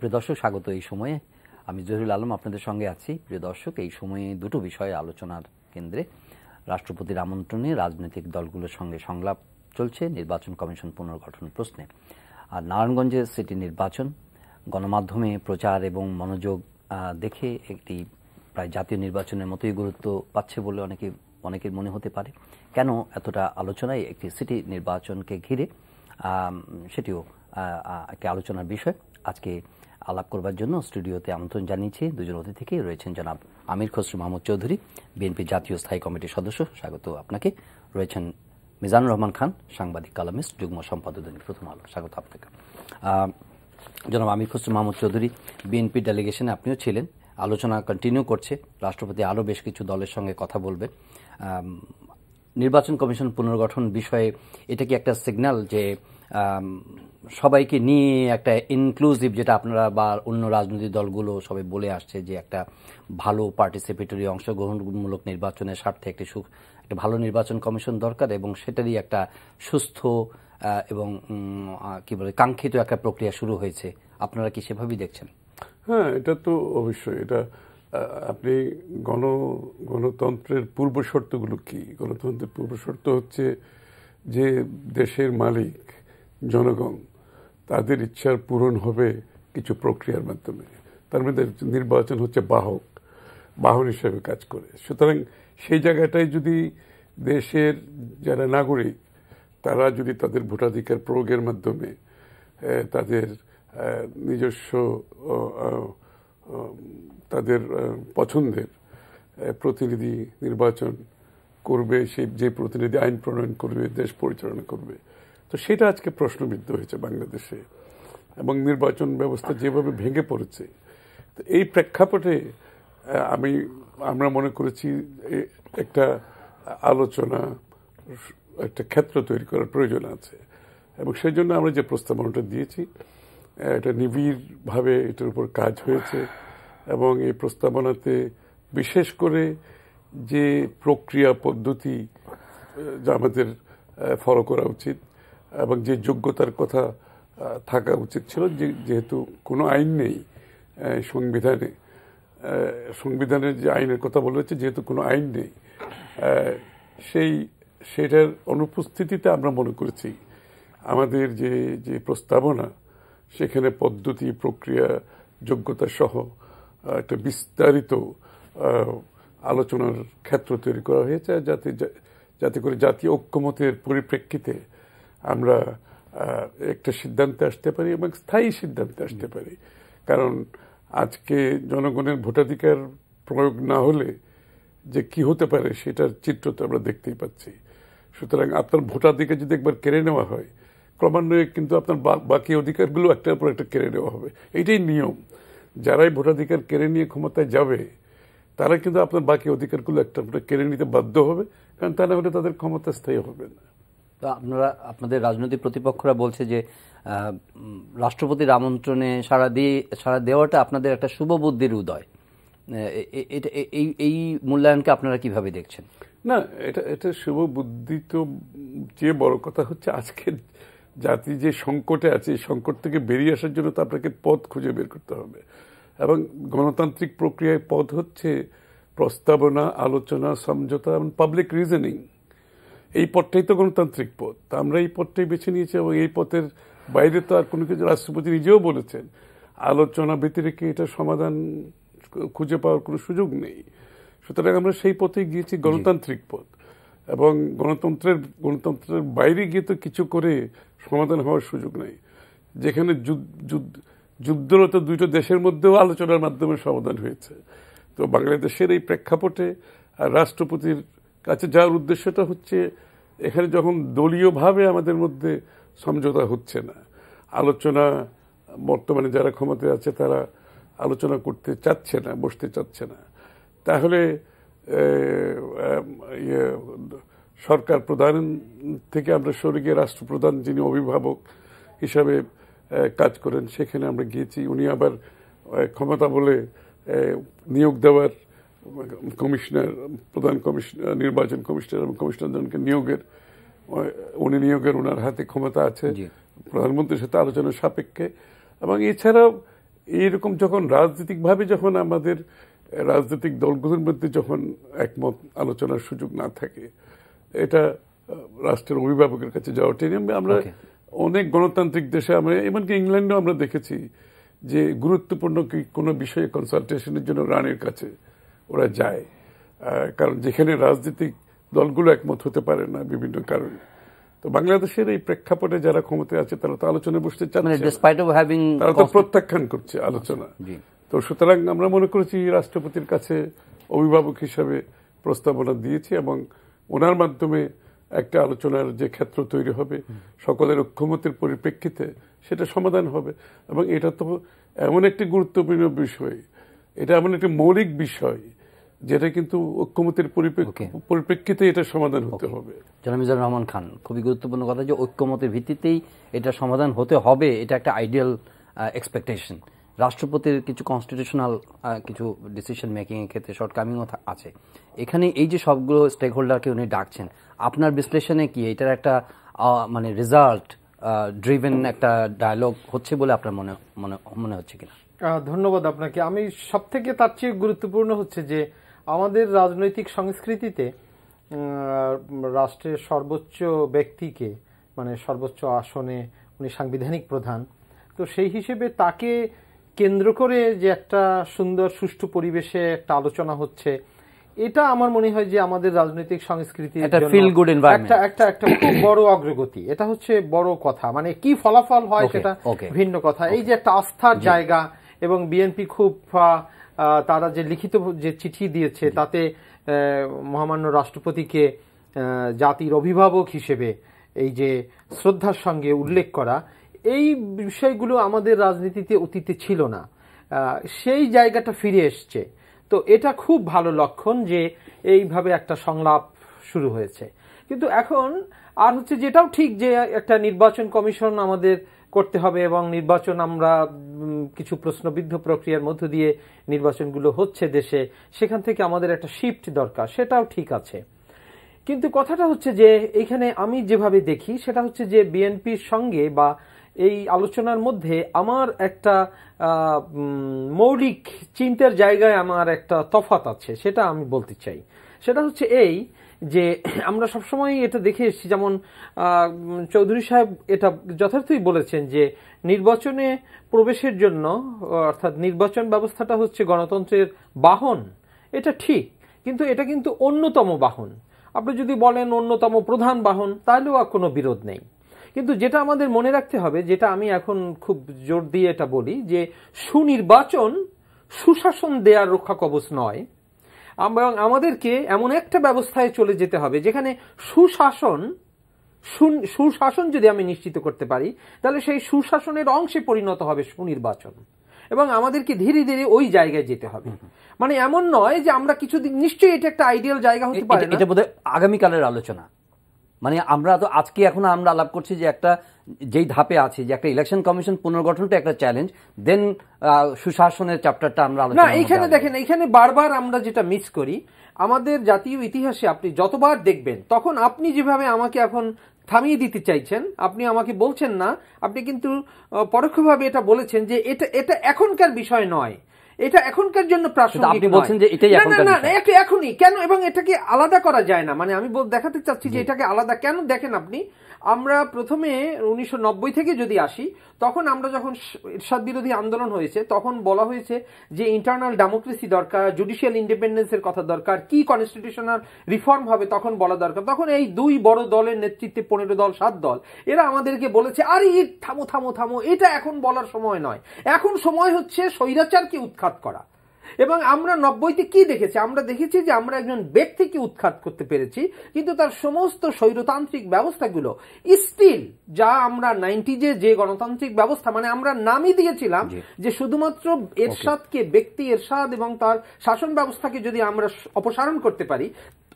প্রিয় দর্শক, স্বাগত। এই সময়ে আমি জহিরুল আলম আপনাদের সঙ্গে আছি। প্রিয় দর্শক, এই সময়ে দুটো বিষয়ে আলোচনার কেন্দ্রে রাষ্ট্রপতির আমন্ত্রণে রাজনৈতিক দলগুলোর সঙ্গে সংলাপ চলছে নির্বাচন কমিশন পুনর্গঠন প্রশ্নে। আর নারায়ণগঞ্জের সিটি নির্বাচন গণমাধ্যমে প্রচার এবং মনোযোগ দেখে একটি প্রায় জাতীয় নির্বাচনের মতোই গুরুত্ব পাচ্ছে বলে অনেকের মনে হতে পারে। কেন এতটা আলোচনায় একটি সিটি নির্বাচনকে ঘিরে, সেটিও একটি আলোচনার বিষয়। আজকে আলাপ করবার জন্য স্টুডিওতে আমন্ত্রণ জানিয়েছি দুজন অতিথিকে। রয়েছেন জনাব আমির খসরু মাহমুদ চৌধুরী, বিএনপি জাতীয় স্থায়ী কমিটির সদস্য, স্বাগত আপনাকে। রয়েছেন মিজানুর রহমান খান, সাংবাদিক, কলামিস্ট, যুগ্ম সম্পাদক দৈনিক প্রথম আলো, স্বাগত আপনাকে। জনাব আমির খসরু মাহমুদ চৌধুরী, বিএনপি ডেলিগেশনে আপনিও ছিলেন, আলোচনা কন্টিনিউ করছে, রাষ্ট্রপতি আরও বেশ কিছু দলের সঙ্গে কথা বলবে। নির্বাচন কমিশন পুনর্গঠন বিষয়ে এটা কি একটা সিগন্যাল যে সবাইকে নিয়ে একটা ইনক্লুসিভ, যেটা আপনারা বা অন্য রাজনৈতিক দলগুলো সবাই বলে আসছে যে একটা ভালো পার্টিসিপেটরি অংশগ্রহণমূলক নির্বাচনের স্বার্থে একটা ভালো নির্বাচন কমিশন দরকার এবং সেটারই একটা সুস্থ এবং কি বলে কাঙ্ক্ষিত একটা প্রক্রিয়া শুরু হয়েছে, আপনারা কি সেভাবেই দেখছেন? হ্যাঁ, এটা তো অবশ্যই। এটা আপনি গণতন্ত্রের পূর্বশর্তগুলো কি? গণতন্ত্রের পূর্বশর্ত হচ্ছে যে দেশের মালিক জনগণ, তাদের ইচ্ছার পূরণ হবে কিছু প্রক্রিয়ার মাধ্যমে। তার মধ্যে নির্বাচন হচ্ছে বাহন হিসেবে কাজ করে। সুতরাং সেই জায়গাটায় যদি দেশের যারা নাগরিক তারা যদি তাদের ভোটাধিকার প্রয়োগের মাধ্যমে তাদের নিজস্ব তাদের পছন্দের প্রতিনিধি নির্বাচন করবে, সেই যে প্রতিনিধি আইন প্রণয়ন করবে, দেশ পরিচালনা করবে, তো সেটা আজকে প্রশ্নবিদ্ধ হয়েছে বাংলাদেশে এবং নির্বাচন ব্যবস্থা যেভাবে ভেঙে পড়েছে। তো এই প্রেক্ষাপটে আমরা মনে করেছি একটা আলোচনা, একটা ক্ষেত্র তৈরি করার প্রয়োজন আছে এবং সেই জন্য আমরা যে প্রস্তাবনাটা দিয়েছি এটা নিবিড়ভাবে এটার উপর কাজ হয়েছে এবং এই প্রস্তাবনাতে বিশেষ করে যে প্রক্রিয়া পদ্ধতি যা আমাদের ফলো করা উচিত এবং যে যোগ্যতার কথা থাকা উচিত ছিল, যেহেতু কোনো আইন নেই সংবিধানের যে আইনের কথা বলা হচ্ছে, যেহেতু কোনো আইন নেই, সেটার অনুপস্থিতিতে আমরা মনে করেছি আমাদের যে প্রস্তাবনা সেখানে পদ্ধতি, প্রক্রিয়া, যোগ্যতা সহ একটা বিস্তারিত আলোচনার ক্ষেত্র তৈরি করা হয়েছে, যাতে করে জাতীয় ঐক্যমতের পরিপ্রেক্ষিতে আমরা একটা সিদ্ধান্তে আসতে পারি এবং স্থায়ী সিদ্ধান্তে আসতে পারি। কারণ আজকে জনগণের ভোটাধিকার প্রয়োগ না হলে যে কি হতে পারে সেটার চিত্র তো আমরা দেখতেই পাচ্ছি। সুতরাং আপনার ভোটাধিকার যদি একবার কেড়ে নেওয়া হয়, ক্রমান্বয়ে কিন্তু আপনার বাকি অধিকারগুলো একটার পর একটা কেড়ে নেওয়া হবে। এইটাই নিয়ম। যারাই ভোটাধিকার কেড়ে নিয়ে ক্ষমতায় যাবে তারা কিন্তু আপনার বাকি অধিকারগুলো একটা কেড়ে নিতে বাধ্য হবে, কারণ তা না হলে তাদের ক্ষমতা স্থায়ী হবে না। তো আপনাদের রাজনৈতিক প্রতিপক্ষরা বলছে যে রাষ্ট্রপতির আমন্ত্রণে সাড়া দেওয়াটা আপনাদের একটা শুভ বুদ্ধির উদয়। এই মূল্যায়নকে আপনারা কিভাবে দেখছেন? না, এটা শুভ বুদ্ধি তো যে বড় কথা হচ্ছে আজকে জাতি যে সংকটে আছে, এই সংকট থেকে বেরিয়ে আসার জন্য তো আপনাকে পথ খুঁজে বের করতে হবে এবং গণতান্ত্রিক প্রক্রিয়ায় পথ হচ্ছে প্রস্তাবনা, আলোচনা, সমঝোতা এবং পাবলিক রিজনিং। এই পথটাই তো গণতান্ত্রিক পথ। আমরা এই পথটাই বেছে নিয়েছি এবং এই পথের বাইরে তো আর কোনো কিছু, রাষ্ট্রপতি নিজেও বলেছেন, আলোচনা ব্যতিরেকে এটা সমাধান খুঁজে পাওয়ার কোনো সুযোগ নেই। সুতরাং আমরা সেই পথেই গিয়েছি, গণতান্ত্রিক পথ। এবং গণতন্ত্রের বাইরে গিয়ে তো কিছু করে সমাধান হওয়ার সুযোগ নেই। যেখানে যুদ্ধরত দুইটা দেশের মধ্যেও আলোচনার মাধ্যমে সমাধান হয়েছে। তো বাংলাদেশের এই প্রেক্ষাপটে আর রাষ্ট্রপতির কাছে যাওয়ার উদ্দেশ্যটা হচ্ছে, এখানে যখন দলীয়ভাবে আমাদের মধ্যে সমঝোতা হচ্ছে না, আলোচনা, বর্তমানে যারা ক্ষমতায় আছে তারা আলোচনা করতে চাচ্ছে না, বসতে চাচ্ছে না, তাহলে সরকার প্রধান থেকে আমরা সরে গিয়ে রাষ্ট্রপ্রধান, যিনি অভিভাবক হিসাবে কাজ করেন, সেখানে আমরা গিয়েছি। উনি আবার ক্ষমতা বলে নিয়োগ দেওয়ার কমিশনার, প্রধান কমিশনার, নির্বাচন কমিশনার এবং কমিশনারজনকে নিয়োগের ওনার হাতে ক্ষমতা আছে প্রধানমন্ত্রীর সাথে আলোচনার সাপেক্ষে। এবং এছাড়াও এইরকম যখন রাজনৈতিকভাবে যখন আমাদের রাজনৈতিক দলগুলোর মধ্যে যখন একমত আলোচনার সুযোগ না থাকে, এটা রাষ্ট্রের অভিভাবকের কাছে যাওয়া টেনে আমরা অনেক গণতান্ত্রিক দেশে, আমরা এমনকি ইংল্যান্ডেও আমরা দেখেছি যে গুরুত্বপূর্ণ কোনো বিষয়ে কনসালটেশনের জন্য রানীর কাছে ওরা যায়, কারণ যেখানে রাজনৈতিক দলগুলো একমত হতে পারে না বিভিন্ন কারণে। তো বাংলাদেশের এই প্রেক্ষাপটে যারা ক্ষমতায় আছে তারা তো আলোচনায় বসতে চাচ্ছে, তারা তো প্রত্যাখ্যান করছে আলোচনা। তো সুতরাং আমরা মনে করেছি রাষ্ট্রপতির কাছে অভিভাবক হিসাবে প্রস্তাবনা দিয়েছি এবং ওনার মাধ্যমে একটা আলোচনার যে ক্ষেত্র তৈরি হবে সকলের ঐক্যমতের পরিপ্রেক্ষিতে সেটা সমাধান হবে। এবং এটা তো এমন একটি গুরুত্বপূর্ণ বিষয়, এটা এমন একটি মৌলিক বিষয় যেটা কিন্তু ঐক্যমতের পরিপ্রেক্ষিতে এটা সমাধান হতে হবে। জনাব মিজানুর রহমান খান, খুবই গুরুত্বপূর্ণ কথা যে ঐক্যমতের ভিত্তিতেই এটা সমাধান হতে হবে, এটা একটা আইডিয়াল এক্সপেকটেশন। রাষ্ট্রপতির কিছু কনস্টিটিউশনাল কিছু ডিসিশন মেকিং এর ক্ষেত্রে শর্টকামিংও আছে। এখানে এই যে সবগুলো স্টেক হোল্ডারকে উনি ডাকছেন, আপনার বিশ্লেষণে কি এটার একটা মানে রেজাল্ট ড্রিভেন একটা ডায়ালগ হচ্ছে বলে আপনার মনে হচ্ছে কিনা? ধন্যবাদ আপনাকে। আমি সব থেকে তার চেয়ে গুরুত্বপূর্ণ হচ্ছে যে আমাদের রাজনৈতিক সংস্কৃতিতে রাষ্ট্রের সর্বোচ্চ ব্যক্তিকে, মানে সর্বোচ্চ আসনে উনি সাংবিধানিক প্রধান, তো সেই হিসেবে তাকে কেন্দ্র করে যে একটা সুন্দর সুষ্ঠু পরিবেশে একটা আলোচনা হচ্ছে, এটা আমার মনে হয় যে আমাদের রাজনৈতিক সংস্কৃতির একটা খুব বড় অগ্রগতি। এটা হচ্ছে বড় কথা, মানে কি ফলাফল হয় সেটা ভিন্ন কথা। এই যে একটা আস্থার জায়গা, এবং বিএনপি খুব তারা যে লিখিত যে চিঠি দিয়েছে তাতে মহামান্য রাষ্ট্রপতিকে জাতির অভিভাবক হিসেবে এই যে শ্রদ্ধার সঙ্গে উল্লেখ করা, এই বিষয়গুলো আমাদের রাজনীতিতে অতীতে ছিল না, সেই জায়গাটা ফিরে এসছে। তো এটা খুব ভালো লক্ষণ যে এইভাবে একটা সংলাপ শুরু হয়েছে। কিন্তু এখন আর হচ্ছে যেটাও ঠিক যে একটা নির্বাচন কমিশন আমাদের করতে হবে, এবং নির্বাচন আমরা কিছু প্রশ্নবিদ্ধ প্রক্রিয়ার মধ্য দিয়ে নির্বাচনগুলো হচ্ছে দেশে, সেখান থেকে আমাদের একটা শিফট দরকার, সেটাও ঠিক আছে। কিন্তু কথাটা হচ্ছে যে এইখানে আমি যেভাবে দেখি সেটা হচ্ছে যে বিএনপির সঙ্গে বা এই আলোচনার মধ্যে আমার একটা মৌলিক চিন্তার জায়গায় আমার একটা তফাৎ আছে, সেটা আমি বলতে চাই। সেটা হচ্ছে এই যে আমরা সবসময় এটা দেখে এসেছি, যেমন চৌধুরী সাহেব এটা যথার্থই বলেছেন যে নির্বাচনে প্রবেশের জন্য, অর্থাৎ নির্বাচন ব্যবস্থাটা হচ্ছে গণতন্ত্রের বাহন, এটা ঠিক, কিন্তু এটা কিন্তু অন্যতম বাহন। আপনি যদি বলেন অন্যতম প্রধান বাহন, তাহলেও আর কোনো বিরোধ নেই। কিন্তু যেটা আমাদের মনে রাখতে হবে, যেটা আমি এখন খুব জোর দিয়ে এটা বলি, যে সুনির্বাচন সুশাসন দেওয়ার রক্ষা কবচ নয়। আমাদেরকে এমন একটা ব্যবস্থায় চলে যেতে হবে যেখানে সুশাসন যদি আমি নিশ্চিত করতে পারি, তাহলে সেই সুশাসনের অংশে পরিণত হবে সুনির্বাচন, এবং আমাদেরকে ধীরে ধীরে ওই জায়গায় যেতে হবে। মানে এমন নয় যে আমরা কিছুদিন, নিশ্চয়ই এটা একটা আইডিয়াল জায়গা হতে পারে না, এটা বোধহয় আগামীকালের আলোচনা। মানে আমরা তো আজকে এখন আমরা আলাপ করছি যে একটা যেই ধাপে আছে যে একটা ইলেকশন কমিশন পুনর্গঠনটা একটা চ্যালেঞ্জ, দেন সুশাসনের চ্যাপ্টারটা আমরা আলোচনা। না, এখানে দেখেন, এখানে বারবার আমরা যেটা মিস করি, আমাদের জাতীয় ইতিহাসে আপনি যতবার দেখবেন, তখন আপনি যেভাবে আমাকে এখন থামিয়ে দিতে চাইছেন, আপনি আমাকে বলছেন না, আপনি কিন্তু পরোক্ষভাবে এটা বলেছেন যে এটা এখনকার বিষয় নয়, এটা এখনকার জন্য প্রাসঙ্গিক। আপনি বলছেন যে এটাই এখনকার বিষয়। না, এটা এখনই কেন, এবং এটাকে আলাদা করা যায় না। মানে আমি দেখাতে চাচ্ছি যে এটাকে আলাদা কেন। দেখেন আপনি, আমরা প্রথমে 1990 থেকে যদি আসি, তখন আমরা যখন এরশাদ বিরোধী আন্দোলন হয়েছে, তখন বলা হয়েছে যে ইন্টারনাল ডেমোক্রেসি দরকার, জুডিশিয়াল ইন্ডিপেন্ডেন্সের কথা দরকার, কি কনস্টিটিউশনাল রিফর্ম হবে তখন বলা দরকার। তখন এই দুই বড় দলের নেতৃত্বে 15 দল 7 দল এরা আমাদেরকে বলেছে, আরে থামো থামো থামো, এটা এখন বলার সময় নয়, এখন সময় হচ্ছে স্বৈরাচারকে উৎখাত করা। এবং আমরা 90-তে কি দেখেছি? আমরা দেখেছি যে আমরা একজন ব্যক্তিকে উৎখাত করতে পেরেছি, কিন্তু তার সমস্ত স্বৈরতান্ত্রিক ব্যবস্থাগুলো স্টিল, যা আমরা 90-তে যে গণতান্ত্রিক ব্যবস্থা, মানে আমরা নামই দিয়েছিলাম যে শুধুমাত্র এরশাদকে, ব্যক্তি এরশাদ এবং তার শাসন ব্যবস্থাকে যদি আমরা অপসারণ করতে পারি,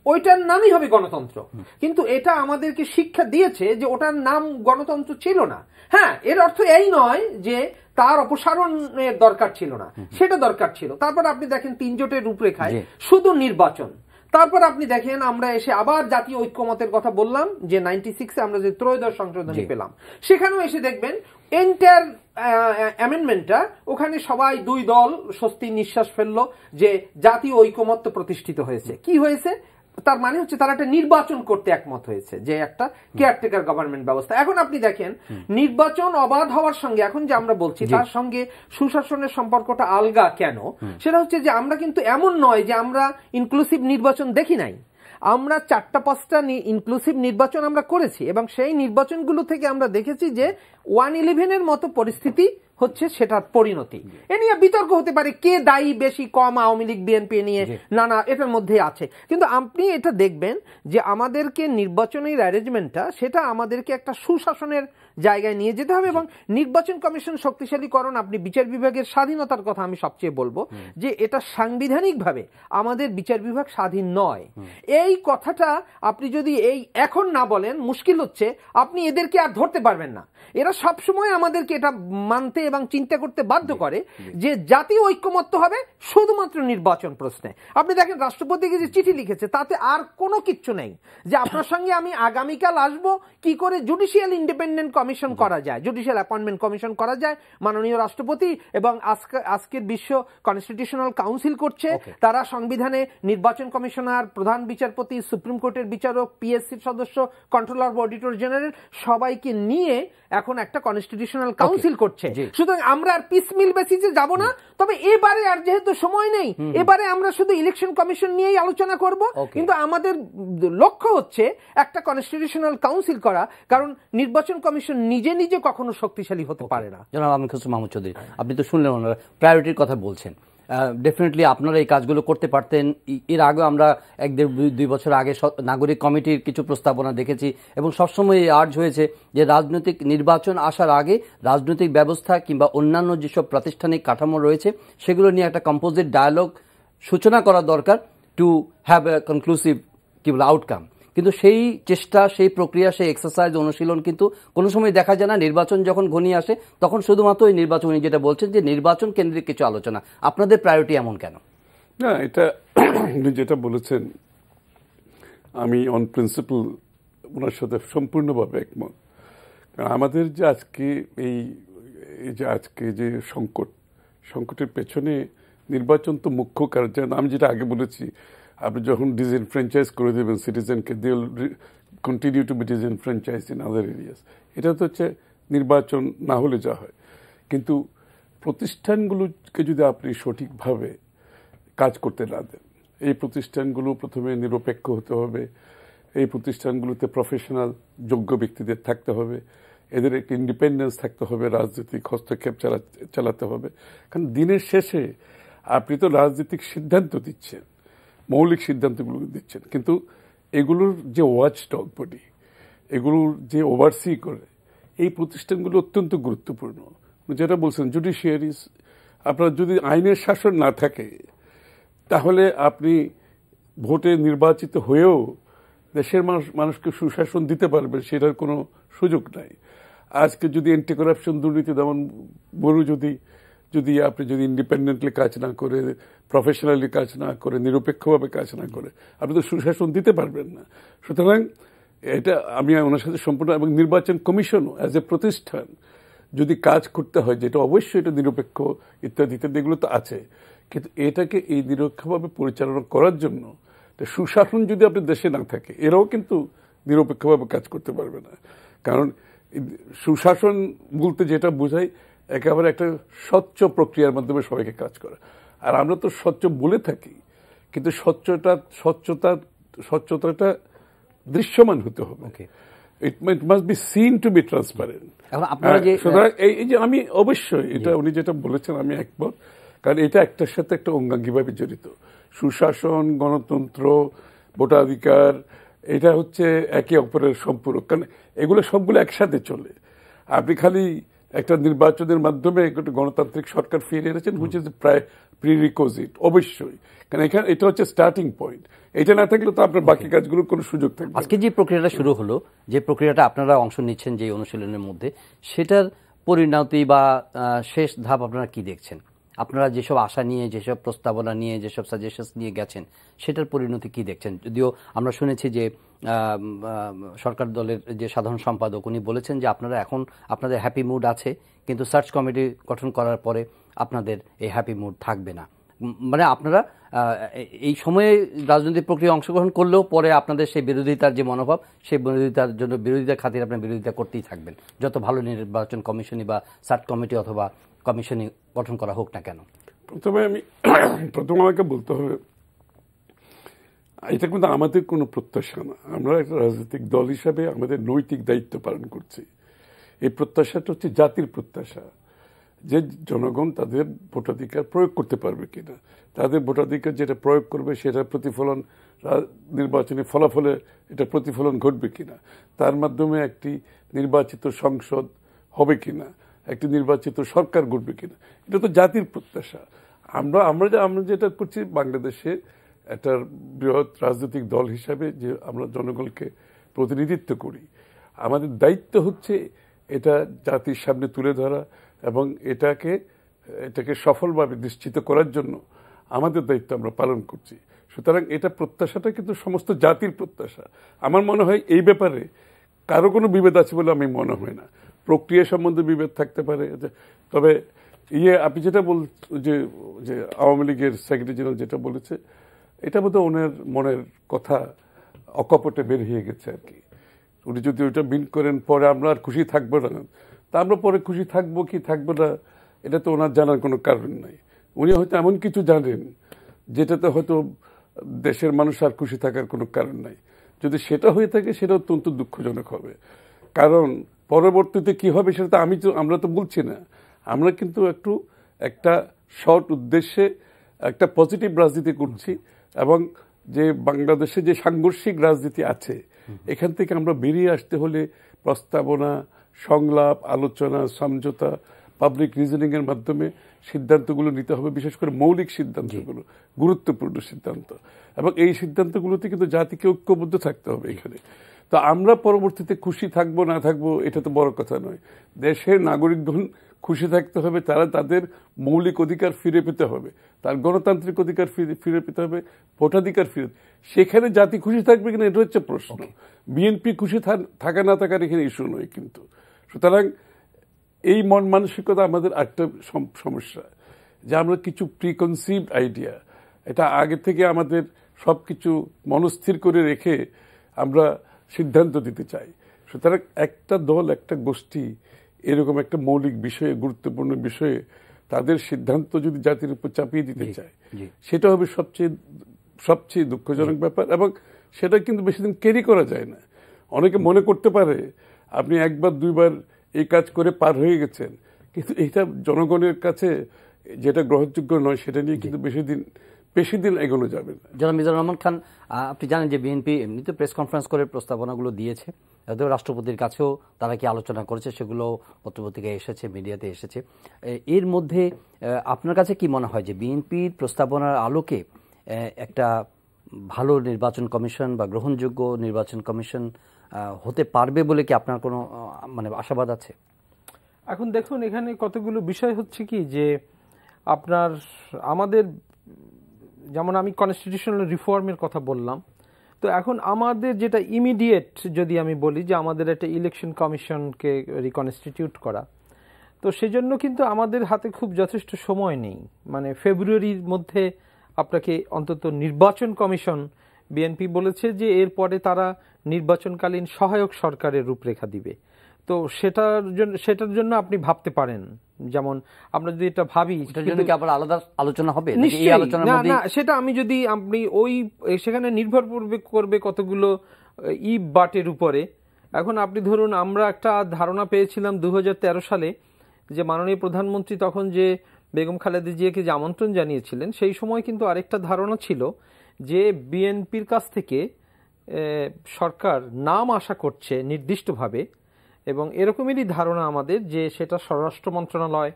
ওইটার নামই হবে গণতন্ত্র। কিন্তু এটা আমাদেরকে শিক্ষা দিয়েছে যে ওটার নাম গণতন্ত্র ছিল না। হ্যাঁ, এর অর্থ এই নয় যে তার অপসারণের দরকার ছিল না, সেটা দরকার ছিল। তারপর আপনি দেখেন 3 জোটের রূপরেখায় শুধু নির্বাচন, তারপর আপনি দেখেন আমরা এসে আবার জাতীয় ঐক্যমতের কথা বললাম যে 96-এ আমরা যে ত্রয়োদশ সংশোধনী পেলাম, সেখানেও এসে দেখবেন এন্টায়ার অ্যামেন্ডমেন্টটা, ওখানে সবাই দুই দল স্বস্তি নিঃশ্বাস ফেললো যে জাতীয় ঐকমত্য প্রতিষ্ঠিত হয়েছে। কি হয়েছে? তার মানে হচ্ছে তারা একটা নির্বাচন করতে একমত হয়েছে, যে একটা কেয়ারটেকার গভর্নমেন্ট ব্যবস্থা। এখন আপনি দেখেন নির্বাচন অবাধ হওয়ার সঙ্গে এখন যে আমরা বলছি তার সঙ্গে সুশাসনের সম্পর্কটা আলগা কেন, সেটা হচ্ছে যে আমরা কিন্তু এমন নয় যে আমরা ইনক্লুসিভ নির্বাচন দেখি নাই, আমরা 4-5টা ইনক্লুসিভ নির্বাচন আমরা করেছি এবং সেই নির্বাচনগুলো থেকে আমরা দেখেছি যে 111-এর মতো পরিস্থিতি হচ্ছে সেটার পরিণতি। এ নিয়ে বিতর্ক হতে পারে কে দায়ী বেশি কম, আওয়ামী লীগ বিএনপি নিয়ে নানা এটার মধ্যে আছে, কিন্তু আপনি এটা দেখবেন যে আমাদেরকে নির্বাচনের অ্যারেঞ্জমেন্টটা সেটা আমাদেরকে একটা সুশাসনের জায়গায় নিয়ে যেতে হবে এবং নির্বাচন কমিশন শক্তিশালীকরণ, আপনি বিচার বিভাগের স্বাধীনতার কথা আমি সবচেয়ে বলবো যে এটা সাংবিধানিকভাবে আমাদের বিচার বিভাগ স্বাধীন নয়। এই কথাটা আপনি যদি এখন না বলেন মুশকিল হচ্ছে, আপনি এদেরকে আর ধরতে পারবেন না। এরা সবসময় আমাদেরকে এটা মানতে এবং চিন্তা করতে বাধ্য করে যে জাতীয় ঐক্যমত্য হবে শুধুমাত্র নির্বাচন প্রশ্নে। আপনি দেখেন রাষ্ট্রপতিকে যে চিঠি লিখেছে তাতে আর কোনো কিচ্ছু নেই যে আপনার সঙ্গে আমি আগামীকাল আসবো কি করে জুডিশিয়াল ইন্ডিপেন্ডেন্ট কমিশন করা যায়, জুডিশিয়াল অ্যাপয়েন্টমেন্ট কমিশন করা যায়। মাননীয় রাষ্ট্রপতি এবং আজকের বিশ্ব কনস্টিটিউশনাল কাউন্সিল করছে, তারা সংবিধানে নির্বাচন কমিশনার, প্রধান বিচারপতি, সুপ্রিম কোর্টের বিচারক, পিএসসির সদস্য, কন্ট্রোলার বা অডিটর জেনারেল সবাইকে নিয়ে এখন একটা কনস্টিটিউশনাল কাউন্সিল করছে। সুতরাং আমরা আর পিসমিল বেসিসে যাব না, তবে এবারে আর যেহেতু সময় নেই, এবারে আমরা শুধু ইলেকশন কমিশন নিয়েই আলোচনা করব, কিন্তু আমাদের লক্ষ্য হচ্ছে একটা কনস্টিটিউশনাল কাউন্সিল করা, কারণ নির্বাচন কমিশন নিজে নিজে কখনো শক্তিশালী হতে পারে না। জনাব আমির খসরু মাহমুদ চৌধুরী, আপনি তো শুনলেন ওনারা প্রায়োরিটির কথা বলছেন, ডেফিনেটলি আপনারা এই কাজগুলো করতে পারতেন। এর আগে আমরা 1-2 বছর আগে নাগরিক কমিটির কিছু প্রস্তাবনা দেখেছি এবং সবসময় আর্জ হয়েছে যে রাজনৈতিক নির্বাচন আসার আগে রাজনৈতিক ব্যবস্থা কিংবা অন্যান্য যেসব প্রাতিষ্ঠানিক কাঠামো রয়েছে সেগুলো নিয়ে একটা কম্পোজিট ডায়ালগ সূচনা করা দরকার to have a conclusive outcome. কিন্তু সেই চেষ্টা, সেই প্রক্রিয়া, সেই এক্সারসাইজ, অনুশীলন কিন্তু কোনো সময় দেখা যায় না। নির্বাচন যখন ঘনিয়ে আসে তখন শুধুমাত্র এই নির্বাচন, যেটা বলছেন যে নির্বাচন কেন্দ্রিক কিছু আলোচনা, আপনাদের প্রায়োরিটি এমন কেন? না, এটা যেটা বলেছেন আমি অন প্রিন্সিপাল ওনার সাথে সম্পূর্ণভাবে একমত। কারণ আমাদের যে আজকে যে সংকটের পেছনে নির্বাচন তো মুখ্য কারণ। যেমন আমি যেটা আগে বলেছি, আপনি যখন ডিসএনফ্র্যাঞ্চাইজ করে দেবেন সিটিজেনকে, they will continue to be disenfranchise in other areas. এটা তো হচ্ছে নির্বাচন না হলে যা হয়। কিন্তু প্রতিষ্ঠানগুলোকে যদি আপনি সঠিকভাবে কাজ করতে না দেন, এই প্রতিষ্ঠানগুলো প্রথমে নিরপেক্ষ হতে হবে, এই প্রতিষ্ঠানগুলোতে প্রফেশনাল যোগ্য ব্যক্তিদের থাকতে হবে, এদের একটা ইন্ডিপেন্ডেন্স থাকতে হবে, রাজনৈতিক হস্তক্ষেপ চালাতে হবে। কারণ দিনের শেষে আপনি তো রাজনৈতিক সিদ্ধান্ত দিচ্ছেন, মৌলিক সিদ্ধান্তগুলো দিচ্ছেন, কিন্তু এগুলোর যে ওয়াচডগ বডি, এগুলোর যে ওভারসি করে, এই প্রতিষ্ঠানগুলো অত্যন্ত গুরুত্বপূর্ণ। যেটা বলছেন জুডিশিয়ারিজ, আপনার যদি আইনের শাসন না থাকে তাহলে আপনি ভোটে নির্বাচিত হয়েও দেশের মানুষকে সুশাসন দিতে পারবেন সেটার কোনো সুযোগ নাই। আজকে যদি অ্যান্টি করাপশন, দুর্নীতি দমন ব্যুরো যদি আপনি ইন্ডিপেন্ডেন্টলি কাজ না করে, প্রফেশনালি কাজ না করে, নিরপেক্ষভাবে কাজ না করে, আপনি তো সুশাসন দিতে পারবেন না। সুতরাং এটা আমি ওনার সাথে সম্পূর্ণ, এবং নির্বাচন কমিশনও অ্যাজ এ প্রতিষ্ঠান যদি কাজ করতে হয়, যেটা অবশ্যই এটা নিরপেক্ষ ইত্যাদি এগুলো তো আছে, কিন্তু এটাকে এই নিরপেক্ষভাবে পরিচালনা করার জন্য সুশাসন যদি আপনার দেশে না থাকে, এরাও কিন্তু নিরপেক্ষভাবে কাজ করতে পারবে না। কারণ সুশাসন বলতে যেটা বোঝায় একেবারে একটা স্বচ্ছ প্রক্রিয়ার মাধ্যমে সবাইকে কাজ করা। আর আমরা তো স্বচ্ছ বলে থাকি, কিন্তু স্বচ্ছতাটা দৃশ্যমান হতে হবে। It must be seen to be transparent. এই যে আমি অবশ্যই এটা উনি যেটা বলেছেন আমি একমত, কারণ এটা একটার সাথে একটা অঙ্গাঙ্গিভাবে জড়িত। সুশাসন, গণতন্ত্র, ভোটাধিকার, এটা হচ্ছে একে অপরের সম্পূরক, কারণ এগুলো সবগুলো একসাথে চলে। আপনি খালি একটা নির্বাচনের মাধ্যমে একটা গণতান্ত্রিক সরকার ফিরে এনেছেন, হুইচ ইজ প্রায় প্রিরিকোজিট, অবশ্যই, কারণ এখানে এটা হচ্ছে স্টার্টিং পয়েন্ট। এটা না থাকলে তো আপনার বাকি কাজগুলোর কোনো সুযোগ থাকবে। আজকে যে প্রক্রিয়াটা শুরু হলো, যে প্রক্রিয়াটা আপনারা অংশ নিচ্ছেন যে অনুশীলনের মধ্যে, সেটার পরিণতি বা শেষ ধাপ আপনারা কি দেখছেন? আপনারা যেসব আশা নিয়ে, যেসব প্রস্তাবনা নিয়ে, যেসব সাজেশনস নিয়ে গেছেন, সেটার পরিণতি কি দেখছেন? যদিও আমরা শুনেছি যে সরকার দলের যে সাধারণ সম্পাদক উনি বলেছেন যে আপনারা এখন আপনাদের হ্যাপি মুড আছে, কিন্তু সার্চ কমিটি গঠন করার পরে আপনাদের এই হ্যাপি মুড থাকবে না। মানে আপনারা এই সময়ে রাজনৈতিক প্রক্রিয়া অংশগ্রহণ করলেও পরে আপনাদের সেই বিরোধিতার যে মনোভাব, সেই বিরোধিতার জন্য বিরোধিতার খাতিরে আপনার বিরোধিতা করতেই থাকবেন, যত ভালো নির্বাচন কমিশনই বা সার্চ কমিটি অথবা কমিশনই গঠন করা হোক না কেন। প্রথমে আমাকে বলতে হবে, এটা কিন্তু আমাদের কোনো প্রত্যাশা না। আমরা একটা রাজনৈতিক দল হিসাবে আমাদের নৈতিক দায়িত্ব পালন করছি। এই প্রত্যাশাটা হচ্ছে জাতির প্রত্যাশা, যে জনগণ তাদের ভোটাধিকার প্রয়োগ করতে পারবে কিনা, তাদের ভোটাধিকার যেটা প্রয়োগ করবে সেটা প্রতিফলন নির্বাচনী ফলাফলে এটা প্রতিফলন ঘটবে কিনা, তার মাধ্যমে একটি নির্বাচিত সংসদ হবে কিনা, একটি নির্বাচিত সরকার গড়বে কিনা, এটা তো জাতির প্রত্যাশা। আমরা যেটা করছি বাংলাদেশে একটা বৃহৎ রাজনৈতিক দল হিসাবে, যে আমরা জনগণকে প্রতিনিধিত্ব করি, আমাদের দায়িত্ব হচ্ছে এটা জাতির সামনে তুলে ধরা এবং এটাকে সফলভাবে নিশ্চিত করার জন্য আমাদের দায়িত্ব আমরা পালন করছি। সুতরাং এটা প্রত্যাশাটা কিন্তু সমস্ত জাতির প্রত্যাশা। আমার মনে হয় এই ব্যাপারে কারো কোনো বিভেদ আছে বলে আমি মনে হয় না। প্রক্রিয়া সম্বন্ধে বিভেদ থাকতে পারে, তবে আপনি যেটা যে আওয়ামী লীগের সেক্রেটারি জেনারেল যেটা বলেছে, এটা বোধহয় ওনার মনের কথা অকপটে বের হয়ে গেছে আর কি। উনি যদি ওইটা মিন করেন পরে আমরা আর খুশি থাকবো না, তা আমরা পরে খুশি থাকবো কি থাকবো না এটা তো ওনার জানার কোনো কারণ নাই। উনি হয়তো এমন কিছু জানেন যেটাতে হয়তো দেশের মানুষ আর খুশি থাকার কোনো কারণ নাই। যদি সেটা হয়ে থাকে সেটা অত্যন্ত দুঃখজনক হবে, কারণ পরবর্তীতে কি হবে সেটা তো আমরা তো বলছি না। আমরা কিন্তু একটা সৎ উদ্দেশ্যে একটা পজিটিভ রাজনীতি করছি, এবং যে বাংলাদেশে যে সাংঘর্ষিক রাজনীতি আছে এখান থেকে আমরা বেরিয়ে আসতে হলে প্রস্তাবনা, সংলাপ, আলোচনা, সমঝোতা, পাবলিক রিজনিং এর মাধ্যমে সিদ্ধান্তগুলো নিতে হবে, বিশেষ করে মৌলিক সিদ্ধান্তগুলো, গুরুত্বপূর্ণ সিদ্ধান্ত, এবং এই সিদ্ধান্তগুলোতে কিন্তু জাতিকে ঐক্যবদ্ধ থাকতে হবে এখানে। তো আমরা পরবর্তীতে খুশি থাকবো না থাকবো এটা তো বড় কথা নয়। দেশের নাগরিকগণ খুশি থাকতে হবে, তারা তাদের মৌলিক অধিকার ফিরে পেতে হবে, তার গণতান্ত্রিক অধিকার ফিরে পেতে হবে, ভোটাধিকার ফিরে, সেখানে জাতি খুশি থাকবে কিনা এটা হচ্ছে প্রশ্ন। বিএনপি খুশি থাকা না থাকার এখানে ইস্যু নয় কিন্তু। সুতরাং এই মন মানসিকতা আমাদের একটা সমস্যা, যে আমরা কিছু প্রিকনসিভড আইডিয়া, এটা আগে থেকে আমাদের সবকিছু মনস্থির করে রেখে আমরা সিদ্ধান্ত দিতে চাই। সুতরাং একটা দল, একটা গোষ্ঠী এরকম একটা মৌলিক বিষয়ে, গুরুত্বপূর্ণ বিষয়ে তাদের সিদ্ধান্ত যদি জাতির উপর চাপিয়ে দিতে চায়, সেটা হবে সবচেয়ে দুঃখজনক ব্যাপার, এবং সেটা কিন্তু বেশি দিন ক্যারি করা যায় না। অনেকে মনে করতে পারে আপনি একবার দুইবার এই কাজ করে পার হয়ে গেছেন, কিন্তু এটা জনগণের কাছে যেটা গ্রহণযোগ্য নয় সেটা নিয়ে কিন্তু বেশি দিন এগোনো যাবে না। জনাব মিজানুর রহমান খান, আপনি জানেন যে বিএনপি এমনিতে প্রেস কনফারেন্স করে প্রস্তাবনাগুলো দিয়েছে, রাষ্ট্রপতির কাছেও তারা কি আলোচনা করেছে সেগুলো পত্রপত্রিকায় এসেছে, মিডিয়াতে এসেছে। এর মধ্যে আপনার কাছে কি মনে হয় যে বিএনপির প্রস্তাবনার আলোকে একটা ভালো নির্বাচন কমিশন বা গ্রহণযোগ্য নির্বাচন কমিশন হতে পারবে বলে কি আপনার কোনো আশাবাদ আছে? এখন দেখুন, এখানে কতগুলো বিষয় হচ্ছে কি, যে আমাদের যেমন আমি কনস্টিটিউশনাল রিফর্মের কথা বললাম, তো এখন আমাদের যেটা ইমিডিয়েট যদি আমি বলি যে আমাদের একটা ইলেকশন কমিশনকে রিকনস্টিটিউট করা, তো সেজন্য কিন্তু আমাদের হাতে খুব যথেষ্ট সময় নেই। ফেব্রুয়ারির মধ্যে আপনাকে অন্তত নির্বাচন কমিশন, বিএনপি বলেছে যে এরপরে তারা নির্বাচনকালীন সহায়ক সরকারের রূপরেখা দিবে। তো সেটার জন্য আপনি ভাবতে পারেন, যেমন আমরা যদি এটা ভাবি আলাদা আলোচনা হবে, না সেটা আমি যদি আপনি সেখানে নির্ভর করবে কতগুলো বাটের উপরে। এখন আপনি ধরুন, আমরা একটা ধারণা পেয়েছিলাম 2013 সালে যে মাননীয় প্রধানমন্ত্রী তখন যে বেগম খালেদা জিয়াকে যে আমন্ত্রণ জানিয়েছিলেন, সেই সময় কিন্তু আরেকটা ধারণা ছিল যে বিএনপির কাছ থেকে সরকার নাম আশা করছে নির্দিষ্টভাবে, এবং এরকমই ধারণা আমাদের যে সেটা স্বরাষ্ট্র মন্ত্রণালয়,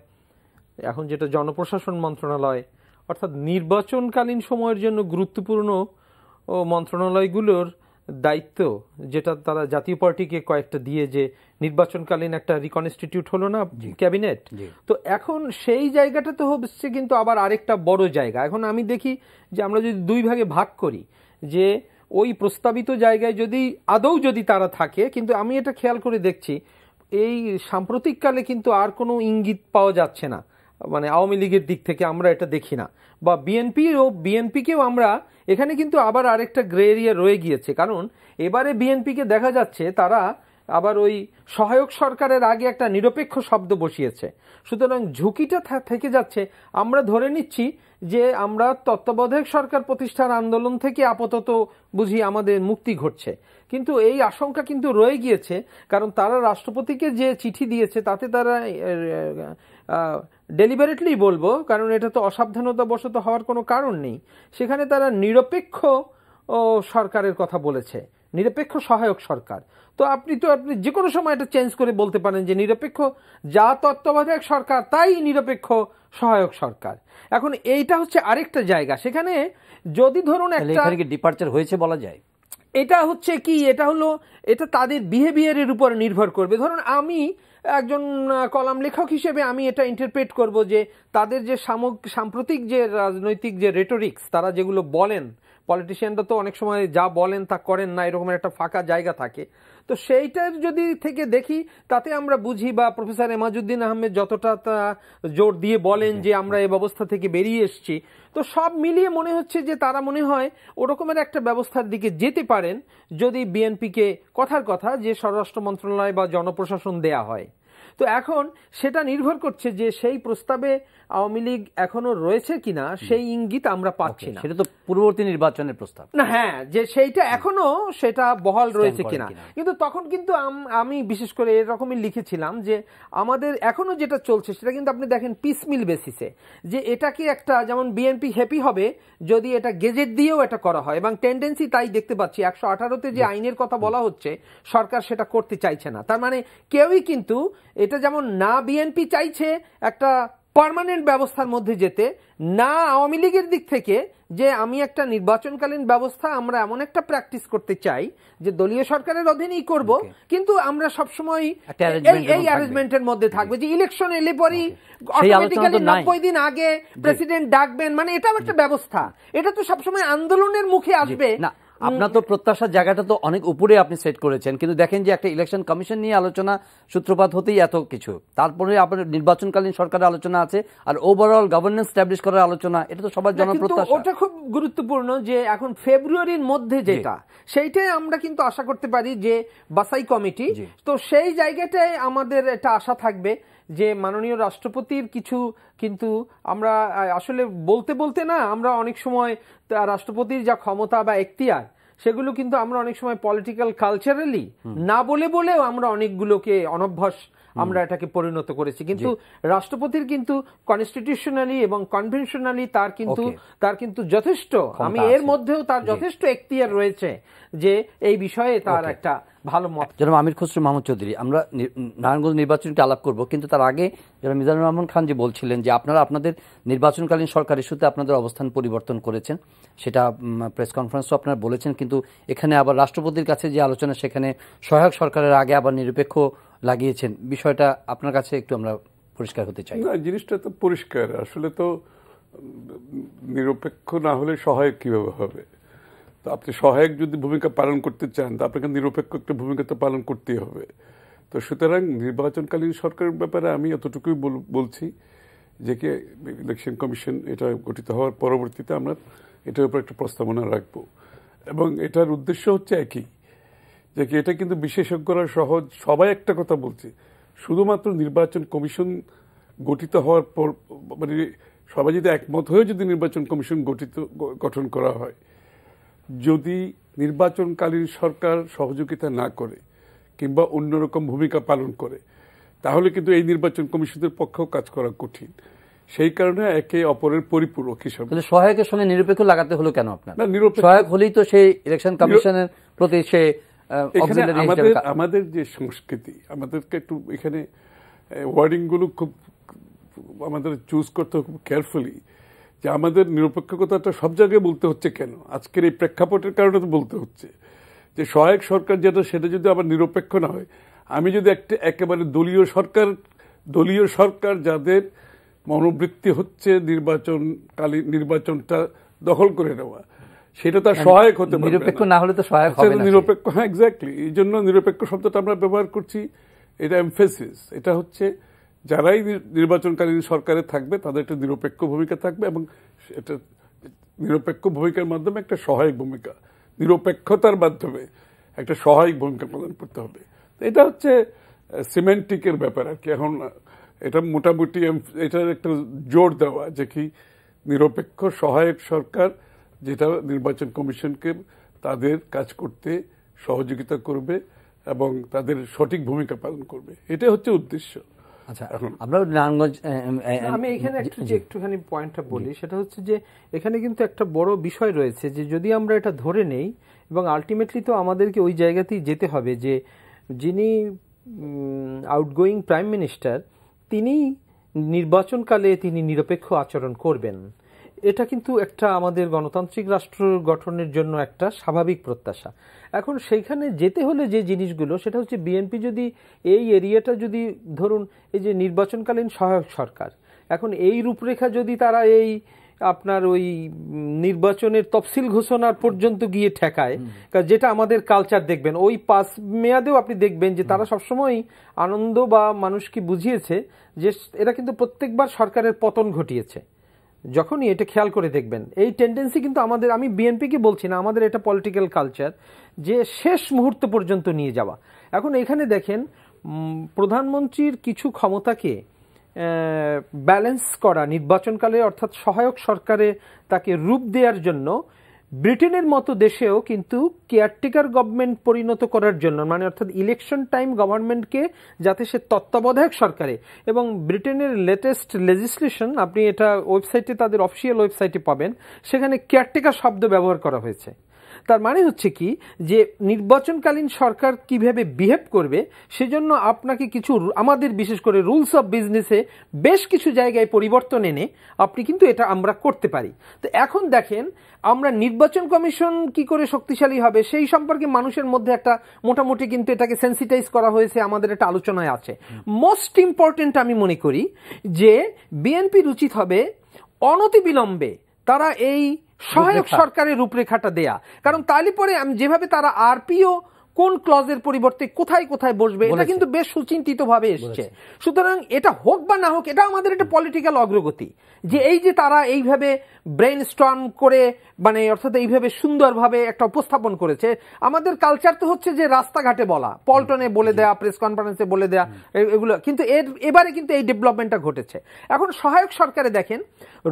এখন যেটা জনপ্রশাসন মন্ত্রণালয়, অর্থাৎ নির্বাচনকালীন সময়ের জন্য গুরুত্বপূর্ণ মন্ত্রণালয়গুলোর দায়িত্ব যেটা তারা জাতীয় পার্টিকে কয়েকটা দিয়ে যে নির্বাচনকালীন একটা রিকনস্টিটিউট হলো না ক্যাবিনেট, তো এখন সেই জায়গাটা তো হচ্ছে কিন্তু আবার আরেকটা বড় জায়গা। এখন আমি দেখি যে আমরা যদি দুই ভাগে ভাগ করি, যে ওই প্রস্তাবিত জায়গায় যদি আদৌ যদি তারা থাকে, কিন্তু আমি এটা খেয়াল করে দেখছি এই সাম্প্রতিককালে কিন্তু আর কোনো ইঙ্গিত পাওয়া যাচ্ছে না, মানে আওয়ামী লীগের দিক থেকে আমরা এটা দেখি না, বা বিএনপিকেও আমরা এখানে কিন্তু আবার আরেকটা গ্রে এরিয়া রয়ে গিয়েছে। কারণ এবারে বিএনপিকে দেখা যাচ্ছে তারা আবার ওই সহায়ক সরকারের আগে একটা নিরপেক্ষ শব্দ বসিয়েছে। সুতরাং ঝুঁকিটা থেকে যাচ্ছে, আমরা ধরে নিচ্ছি যে আমরা তত্ত্বাবধায়ক সরকার প্রতিষ্ঠার আন্দোলন থেকে আপাতত বুঝি আমাদের মুক্তি ঘটছে, কিন্তু এই আশঙ্কা কিন্তু রয়ে গিয়েছে। কারণ তারা রাষ্ট্রপতিকে যে চিঠি দিয়েছে তাতে তারা ডেলিবারেটলি বলবো, কারণ এটা তো অসাবধানতাবশত হওয়ার কোনো কারণ নেই, সেখানে তারা নিরপেক্ষ সরকারের কথা বলেছে, নিরপেক্ষ সহায়ক সরকার। তো আপনি যে কোনো সময় এটা চেঞ্জ করে বলতে পারেন যে নিরপেক্ষ যা তত্ত্বাবধায়ক সরকার তাই নিরপেক্ষ সহায়ক সরকার। এখন এইটা হচ্ছে আরেকটা জায়গা, সেখানে যদি ধরুন একটা ডিপার্চার হয়েছে বলা যায়, এটা হচ্ছে কি, এটা তাদের বিহেভিয়ারের উপর নির্ভর করবে। ধরুন আমি একজন কলাম লেখক হিসেবে আমি এটা ইন্টারপ্রেট করব যে তাদের যে সাম্প্রতিক যে রাজনৈতিক যে রেটোরিক্স তারা যেগুলো বলেন, পলিটিশিয়ানরা তো অনেক সময় যা বলেন তা করেন না, এরকমের একটা ফাঁকা জায়গা থাকে। তো সেইটার যদি থেকে দেখি তাতে আমরা বুঝি, বা প্রফেসর এমাজউদ্দিন আহমেদ যতটা জোর দিয়ে বলেন যে আমরা এই ব্যবস্থা থেকে বেরিয়ে এসেছি, তো সব মিলিয়ে মনে হচ্ছে যে তারা মনে হয় ওরকমের একটা ব্যবস্থার দিকে যেতে পারেন যদি বিএনপিকে কথার কথা যে স্বরাষ্ট্র মন্ত্রণালয় বা জনপ্রশাসন দেয়া হয়। তো এখন সেটা নির্ভর করছে যে সেই প্রস্তাবে আওয়ামী লীগ এখনো রয়েছে কিনা, সেই ইঙ্গিত আমরা পাচ্ছি না। সেটা তো পূর্ববর্তী নির্বাচনের প্রস্তাব না, হ্যাঁ, যে সেইটা এখনো সেটা বহাল রয়েছে কিনা। কিন্তু তখন কিন্তু আমি বিশেষ করে এরকমই লিখেছিলাম যে আমাদের এখনো যেটা চলছে সেটা কিন্তু আপনি দেখেন পিসমিল বেসিসে, যে এটাকে একটা যেমন বিএনপি হ্যাপি হবে যদি এটা গেজেট দিয়েও এটা করা হয়, এবং টেন্ডেন্সি তাই দেখতে পাচ্ছি 118-তে যে আইনের কথা বলা হচ্ছে সরকার সেটা করতে চাইছে না। তার মানে কেউই কিন্তু এটা যেমন না বিএনপি চাইছে একটা পার্মানেন্ট ব্যবস্থার মধ্যে যেতে, না আওয়ামী লীগের দিক থেকে যে আমি একটা নির্বাচনকালীন ব্যবস্থা আমরা এমন একটা প্র্যাকটিস করতে চাই যে দলীয় সরকারের অধীনেই করব, কিন্তু আমরা সবসময় এই অ্যারেঞ্জমেন্টের মধ্যে থাকবে যে ইলেকশন এলে পরই অটোমেটিক্যালি 90 দিন আগে প্রেসিডেন্ট ডাকবেন, মানে এটাও একটা ব্যবস্থা। এটা তো সবসময় আন্দোলনের মুখে আসবে না। আপনার তো প্রত্যাশার জায়গাটা তো অনেক উপরে আপনি সেট করেছেন, কিন্তু দেখেন যে একটা ইলেকশন কমিশন নিয়ে আলোচনা সূত্রপাত হতেই এত কিছু, তারপরে আপনার নির্বাচনকালীন সরকারের আলোচনা আছে, আর ওভারঅল গভর্নেন্স এস্টাবলিশ করার আলোচনা, এটা তো সবার জনপ্রত্যাশা। ওটা খুব গুরুত্বপূর্ণ যে এখন ফেব্রুয়ারির মধ্যে যেটা, সেইটাই আমরা কিন্তু আশা করতে পারি যে বাছাই কমিটি, তো সেই জায়গাটায় আমাদের একটা আশা থাকবে যে মাননীয় রাষ্ট্রপতির কিছু, কিন্তু আমরা আসলে বলতে বলতে না, আমরা অনেক সময় রাষ্ট্রপতির যা ক্ষমতা বা এখতিয়ার সেগুলো কিন্তু আমরা অনেক সময় পলিটিক্যাল কালচারালি না বলেও আমরা অনেকগুলোকে অনভ্যাস আমরা এটাকে পরিণত করেছি। কিন্তু রাষ্ট্রপতির কিন্তু কনস্টিটিউশনালি এবং কনভেনশনালি তার কিন্তু যথেষ্ট, আমি এর মধ্যেও তার যথেষ্ট এখতিয়ার রয়েছে যে এই বিষয়ে তার একটা ভালো মত। জনাব আমির খসরু মাহমুদ চৌধুরী, আমরা নারায়ণগঞ্জ নির্বাচনকে আলাপ করব, কিন্তু তার আগে জনাব মিজানুর রহমান খান যে বলছিলেন যে আপনারা আপনাদের নির্বাচনকালীন সরকার ইস্যুতে আপনাদের অবস্থান পরিবর্তন করেছেন, সেটা প্রেস কনফারেন্সও আপনারা বলেছেন, কিন্তু এখানে আবার রাষ্ট্রপতির কাছে যে আলোচনা সেখানে সহায়ক সরকারের আগে আবার নিরপেক্ষ লাগিয়েছেন, বিষয়টা আপনার কাছে একটু আমরা পরিষ্কার হতে চাই। না, জিনিসটা তো পরিষ্কার, আসলে তো নিরপেক্ষ না হলে সহায়ক কিভাবে হবে? তো আপনি সহায়ক যদি ভূমিকা পালন করতে চান তো আপনাকে নিরপেক্ষ একটা ভূমিকা তো পালন করতেই হবে। তো সুতরাং নির্বাচনকালীন সরকারের ব্যাপারে আমি এতটুকুই বলছি যে কি ইলেকশন কমিশন এটা গঠিত হওয়ার পরবর্তীতে আমরা এটার উপর একটা প্রস্তাবনা রাখবো, এবং এটার উদ্দেশ্য হচ্ছে একই, যে কি এটা কিন্তু বিশেষজ্ঞরা সহজ সবাই একটা কথা বলছে, শুধুমাত্র নির্বাচন কমিশন গঠিত হওয়ার পর, মানে সবাই যদি একমত হয়ে যদি নির্বাচন কমিশন গঠন করা হয়, যদি নির্বাচনকালীন সরকার সহযোগিতা না করে কিংবা অন্যরকম ভূমিকা পালন করে, তাহলে কিন্তু এই নির্বাচন কমিশনের পক্ষেও কাজ করা কঠিন। সেই কারণে একে অপরের পরিপূরক হিসাবে সহায়কের সঙ্গে নিরপেক্ষ লাগাতে হলো কেন আপনার? না, নিরপেক্ষ সহায়ক হলেই তো সেই ইলেকশন কমিশনের প্রতি সে আমাদের যে সংস্কৃতি, আমাদেরকে একটু এখানে ওয়ার্ডিং গুলো খুব আমাদের চুজ করতে হবে খুব কেয়ারফুলি, যে আমাদের নিরপেক্ষ কথাটা সব জায়গায় বলতে হচ্ছে কেন, আজকের এই প্রেক্ষাপটের কারণে তো বলতে হচ্ছে যে সহায়ক সরকার যেটা সেটা যদি আবার নিরপেক্ষ না হয়, আমি যদি একেবারে দলীয় সরকার যাদের মনোবৃত্তি হচ্ছে নির্বাচনটা দখল করে নেওয়া, সেটা তার সহায়ক হতে পারে। নিরপেক্ষ না হলে তো সহায়ক হবে না। নিরপেক্ষ, হ্যাঁ এক্স্যাক্টলি, এই জন্য নিরপেক্ষ শব্দটা আমরা ব্যবহার করছি। এটা এমফেসিস, এটা হচ্ছে যারাই নির্বাচনকালীন সরকারে থাকবে তাদের একটা নিরপেক্ষ ভূমিকা থাকবে, এবং এটা নিরপেক্ষ ভূমিকার মাধ্যমে একটা সহায়ক ভূমিকা, নিরপেক্ষতার মাধ্যমে একটা সহায়ক ভূমিকা প্রদান করতে হবে। এটা হচ্ছে সিমেন্টিকের ব্যাপার আর কি। এখন এটা মোটামুটি এটার একটা জোর দেওয়া যে কি নিরপেক্ষ সহায়ক সরকার যেটা নির্বাচন কমিশনকে তাদের কাজ করতে সহযোগিতা করবে এবং তাদের সঠিক ভূমিকা পালন করবে, এটা হচ্ছে উদ্দেশ্য। আচ্ছা, আমরা নারায়ণগঞ্জ, আমি এখানে একটুখানি পয়েন্টটা বলি, সেটা হচ্ছে যে এখানে কিন্তু একটা বড় বিষয় রয়েছে যে যদি আমরা এটা ধরে নেই এবং আলটিমেটলি তো আমাদেরকে ওই জায়গাতেই যেতে হবে যে যিনি আউটগোয়িং প্রাইম মিনিস্টার তিনি নির্বাচনকালে তিনি নিরপেক্ষ আচরণ করবেন। এটা কিন্তু একটা আমাদের গণতান্ত্রিক রাষ্ট্র গঠনের জন্য একটা স্বাভাবিক প্রত্যাশা। এখন সেইখানে যেতে হলে যে জিনিসগুলো, সেটা হচ্ছে বিএনপি যদি এই এরিয়াটা যদি ধরুন এই যে নির্বাচনকালীন সহায়ক সরকার, এখন এই রূপরেখা যদি তারা এই আপনার ওই নির্বাচনের তফসিল ঘোষণার পর্যন্ত গিয়ে ঠেকায়, যেটা আমাদের কালচার দেখবেন ওই 5 মেয়াদেও আপনি দেখবেন যে তারা সবসময় আনন্দ বা মানুষকে বুঝিয়েছে যে এরা কিন্তু প্রত্যেকবার সরকারের পতন ঘটিয়েছে। যখনই এটা খেয়াল করে দেখবেন এই টেন্ডেন্সি কিন্তু আমাদের, আমি বিএনপিকে বলছি না, আমাদের এটা পলিটিক্যাল কালচার যে শেষ মুহূর্ত পর্যন্ত নিয়ে যাওয়া। এখন এখানে দেখেন প্রধানমন্ত্রীর কিছু ক্ষমতাকে ব্যালেন্স করা নির্বাচনকালে, অর্থাৎ সহায়ক সরকারে তাকে রূপ দেওয়ার জন্য ব্রিটেনের মতো দেশেও কিন্তু কেয়ারটেকার গভর্নমেন্ট পরিণত করার জন্য, মানে অর্থাৎ ইলেকশন টাইম গভর্নমেন্টকে যাতে সে তত্ত্বাবধায়ক সরকারে, এবং ব্রিটেনের লেটেস্ট লেজিসলেশন আপনি এটা ওয়েবসাইটে তাদের অফিসিয়াল ওয়েবসাইটে পাবেন, সেখানে কেয়ারটেকার শব্দ ব্যবহার করা হয়েছে। তার মানে হচ্ছে কি যে নির্বাচনকালীন সরকার কিভাবে বিহেভ করবে সেজন্য আপনাকে কিছু আমাদের বিশেষ করে রুলস অফ বিজনেসে বেশ কিছু জায়গায় পরিবর্তন এনে আপনি কিন্তু এটা আমরা করতে পারি। তো এখন দেখেন আমরা নির্বাচন কমিশন কি করে শক্তিশালী হবে সেই সম্পর্কে মানুষের মধ্যে একটা মোটামুটি কিন্তু এটাকে সেন্সিটাইজ করা হয়েছে, আমাদের একটা আলোচনায় আছে। মোস্ট ইম্পর্টেন্ট আমি মনে করি যে বিএনপির উচিত হবে অনতিবিলম্বে তারা এই সহায়ক সরকারের রূপরেখাটা দেয়া, কারণ তাহলে পরে যেভাবে তারা আরপিও কোন ক্লজের পরিবর্তে কোথায় কোথায় বসবে এটা কিন্তু বেশ সুচিন্তিত ভাবে এসছে। সুতরাং এটা হোক বা না হোক এটা আমাদের একটা পলিটিক্যাল অগ্রগতি যে এই যে তারা এইভাবে ব্রেইন স্টর্ম করে মানে অর্থাৎ এইভাবে সুন্দরভাবে একটা উপস্থাপন করেছে। আমাদের কালচার তো হচ্ছে যে রাস্তাঘাটে বলা, পল্টনে বলে দেয়া, প্রেস কনফারেন্সে বলে দেয়া, এগুলো কিন্তু এবারে কিন্তু এই ডেভেলপমেন্টটা ঘটেছে। এখন সহায়ক সরকারে দেখেন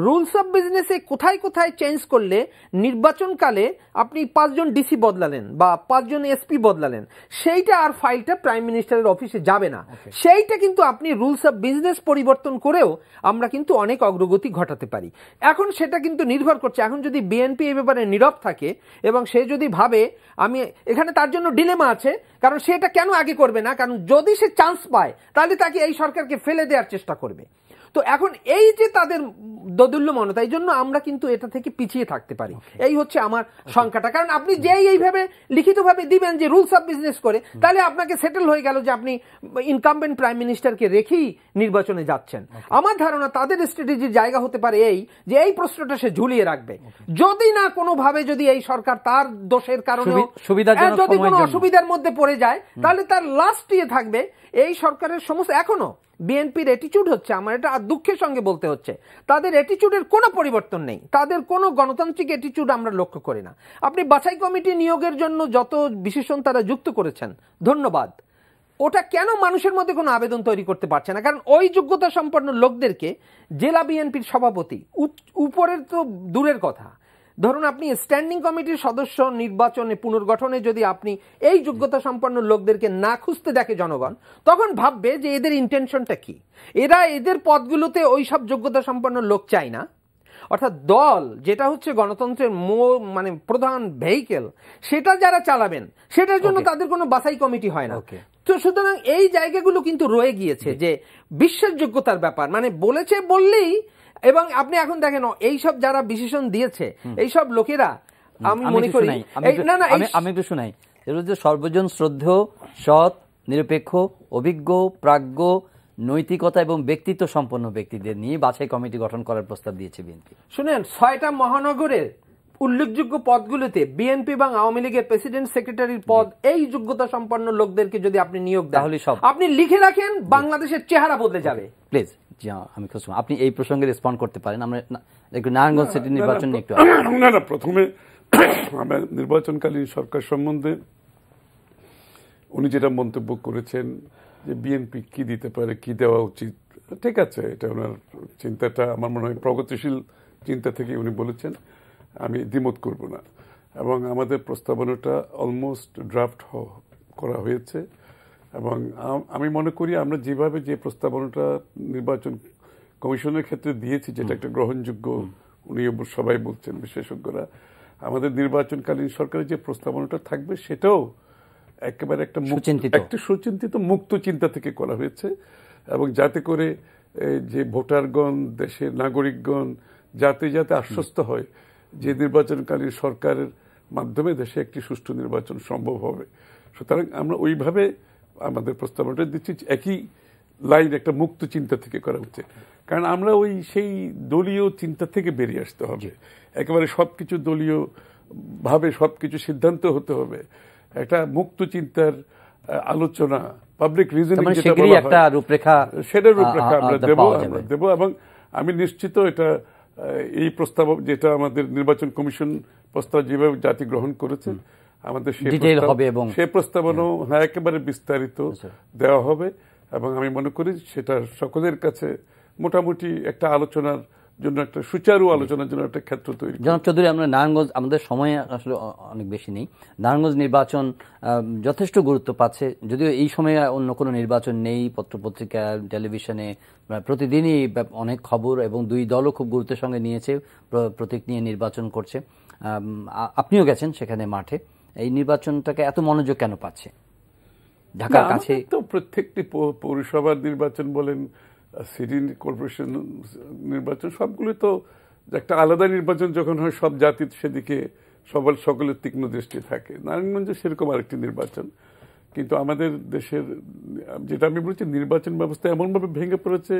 রুলস অফ বিজনেসে কোথায় কোথায় চেঞ্জ করলে নির্বাচনকালে আপনি 5 জন ডিসি বদলালেন বা 5 জন এসপি বদলালেন, সেইটা আর ফাইলটা প্রাইম মিনিস্টারের অফিসে যাবে না। সেইটা কিন্তু আপনি রুলস অফ বিজনেস পরিবর্তন করেও আমরা কিন্তু অনেক অগ্রগতি ঘটাতে পারি। এখন সেটা কিন্তু নির্ভর করছে, এখন যদি বিএনপি এই ব্যাপারে নীরব থাকে এবং সে যদি ভাবে আমি এখানে, তার জন্য ডিলেমা আছে, কারণ সে এটা কেন আগে করবে না, কারণ যদি সে চান্স পায় তাহলে তাকে এই সরকারকে ফেলে দেওয়ার চেষ্টা করবে। তো এখন এই যে তাদের দোদুল্যমনতা, এই জন্য আমরা কিন্তু এটা থেকে পিছিয়ে থাকতে পারি, এই হচ্ছে আমার সংখ্যাটা। কারণ আপনি যেই এইভাবে লিখিতভাবে দিবেন যে রুলস অফ বিজনেস করে, তাহলে আপনাকে সেটেল হয়ে গেল যে আপনি ইনকামবেন্ট প্রাইম মিনিস্টারকে রেখেই নির্বাচনে যাচ্ছেন। আমার ধারণা তাদের স্ট্র্যাটেজির জায়গা হতে পারে এই যে এই প্রশ্নটা সে ঝুলিয়ে রাখবে, যদি না কোনোভাবে যদি এই সরকার তার দোষের কারণে যদি কোনো অসুবিধার মধ্যে পড়ে যায়, তাহলে তার লাস্ট ইয়ে থাকবে এই সরকারের সমস্ত। এখনো বিএনপির অ্যাটিটিউড হচ্ছে, আমার এটা দুঃখের সঙ্গে বলতে হচ্ছে, তাদের অ্যাটিটিউডের কোনো পরিবর্তন নেই, তাদের কোনো গণতান্ত্রিক অ্যাটিটিউড আমরা লক্ষ্য করি না। আপনি বাছাই কমিটি নিয়োগের জন্য যত বিশেষণ তারা যুক্ত করেছেন, ধন্যবাদ, ওটা কেন মানুষের মধ্যে কোনো আবেদন তৈরি করতে পারছে না? কারণ ওই যোগ্যতা সম্পন্ন লোকদেরকে জেলা বিএনপির সভাপতি, উপরের তো দূরের কথা, ধরুন আপনি স্ট্যান্ডিং কমিটির সদস্য নির্বাচনে পুনর্গঠনে যদি আপনি এই যোগ্যতা সম্পন্ন লোকদেরকে না খুঁজতে দেখে জনগণ, তখন ভাববে যে এদের ইন্টেনশনটা কি, এরা এদের পদগুলোতে ওই সব যোগ্যতা সম্পন্ন লোক চায় না। অর্থাৎ দল যেটা হচ্ছে গণতন্ত্রের মানে প্রধান ভেহিকেল, সেটা যারা চালাবেন সেটার জন্য তাদের কোনো বাছাই কমিটি হয় না। তো সুতরাং এই জায়গাগুলো কিন্তু রয়ে গিয়েছে যে বিশ্বাসযোগ্যতার ব্যাপার, মানে বলেছে বললেই। এবং আপনি এখন দেখেন এইসব যারা বিশেষণ দিয়েছে এইসব লোকেরা, আমি মনে করি আমি একটু শোনাই, এর মধ্যে সর্বজন শ্রদ্ধেয়, সৎ, নিরপেক্ষ, অভিজ্ঞ, প্রাজ্ঞ, নৈতিকতা এবং ব্যক্তিত্ব সম্পন্ন ব্যক্তিদের নিয়ে বাছাই কমিটি গঠন করার প্রস্তাব দিয়েছে বিএনপি। শুনেন, 6টা মহানগরের উল্লেখযোগ্য পদগুলোতে বিএনপি এবং আওয়ামী লীগের প্রেসিডেন্ট সেক্রেটারির পদ, এই যোগ্যতা সম্পন্ন লোকদের যদি আপনি নিয়োগ দেন, তাহলে সব আপনি লিখে রাখেন, বাংলাদেশের চেহারা বদলে যাবে। প্লিজ আমি খুশি, আপনি এই প্রসঙ্গে রেসপন্ড করতে পারেন। আমরা একটু নারায়ণগঞ্জ সিটি নির্বাচন নিয়ে একটু না প্রথমে আমরা নির্বাচনকালীন সরকার সম্বন্ধে উনি যেটা মন্তব্য করেছেন যে বিএনপি কি দিতে পারে, কি দেওয়া উচিত, ঠিক আছে, এটা ওনার চিন্তাটা আমার মনে হয় প্রগতিশীল চিন্তা থেকে উনি বলেছেন, আমি দ্বিমত করব না। এবং আমাদের প্রস্তাবনাটা অলমোস্ট ড্রাফট করা হয়েছে এবং আমি মনে করি আমরা যেভাবে যে প্রস্তাবনাটা নির্বাচন কমিশনের ক্ষেত্রে দিয়েছি, যেটা একটা গ্রহণযোগ্য, উনি সবাই বলছেন বিশেষজ্ঞরা, আমাদের নির্বাচনকালীন সরকারের যে প্রস্তাবনাটা থাকবে সেটাও একেবারে একটা সুচিন্তিত মুক্ত চিন্তা থেকে করা হয়েছে এবং যাতে করে যে ভোটারগণ, দেশের নাগরিকগণ যাতে আশ্বস্ত হয় যে নির্বাচনকালীন সরকারের মাধ্যমে দেশে একটি সুষ্ঠু নির্বাচন সম্ভব হবে। সুতরাং আমরা ওইভাবে আমাদের প্রস্তাবনাটা দিচ্ছি, একই লাইন একটা মুক্ত চিন্তা থেকে করা হচ্ছে। কারণ আমরা সেই দলীয় চিন্তা থেকে বেরিয়ে আসতে হবে, একেবারে সবকিছু দলীয় ভাবে সবকিছু সিদ্ধান্ত হতে হবে। একটা মুক্ত চিন্তার আলোচনা, পাবলিক রিজনিং যেটা বলা হয়, সেটার রূপরেখা আমরা দেব এবং আমি নিশ্চিত এটা এই প্রস্তাব যেটা আমাদের নির্বাচন কমিশন প্রস্তাব যেভাবে জাতি গ্রহণ করেছে, আমাদের সেই প্রস্তাবনাও একেবারে বিস্তারিত দেওয়া হবে এবং আমি মনে করি সেটা সকলের কাছে মোটামুটি একটা আলোচনার জন্য, একটা সুচারু আলোচনার জন্য একটা ক্ষেত্র তৈরি। জনাব চৌধুরী, আমরা নারায়ণগঞ্জ, আমাদের সময় আসলে অনেক বেশি নেই, নারায়ণগঞ্জ নির্বাচন যথেষ্ট গুরুত্ব পাচ্ছে, যদিও এই সময়ে অন্য কোনো নির্বাচন নেই, পত্রপত্রিকা, টেলিভিশনে প্রতিদিনই অনেক খবর এবং দুই দলও খুব গুরুত্বের সঙ্গে নিয়েছে, প্রতীক নিয়ে নির্বাচন করছে। আপনিও গেছেন সেখানে মাঠে, এই নির্বাচনটাকে এত মনোযোগ কেন পাচ্ছে? ঢাকার কাছে তো প্রত্যেকটি পৌরসভার নির্বাচন বলেন, সিটি কর্পোরেশন নির্বাচন, সবগুলো তো একটা আলাদা নির্বাচন যখন হয় সব জাতির সেদিকে সকলের তীক্ষ্ণ দৃষ্টি থাকে। নারায়ণগঞ্জে সেরকম আরেকটি নির্বাচন, কিন্তু আমাদের দেশের যেটা আমি বলছি নির্বাচন ব্যবস্থা এমনভাবে ভেঙে পড়েছে,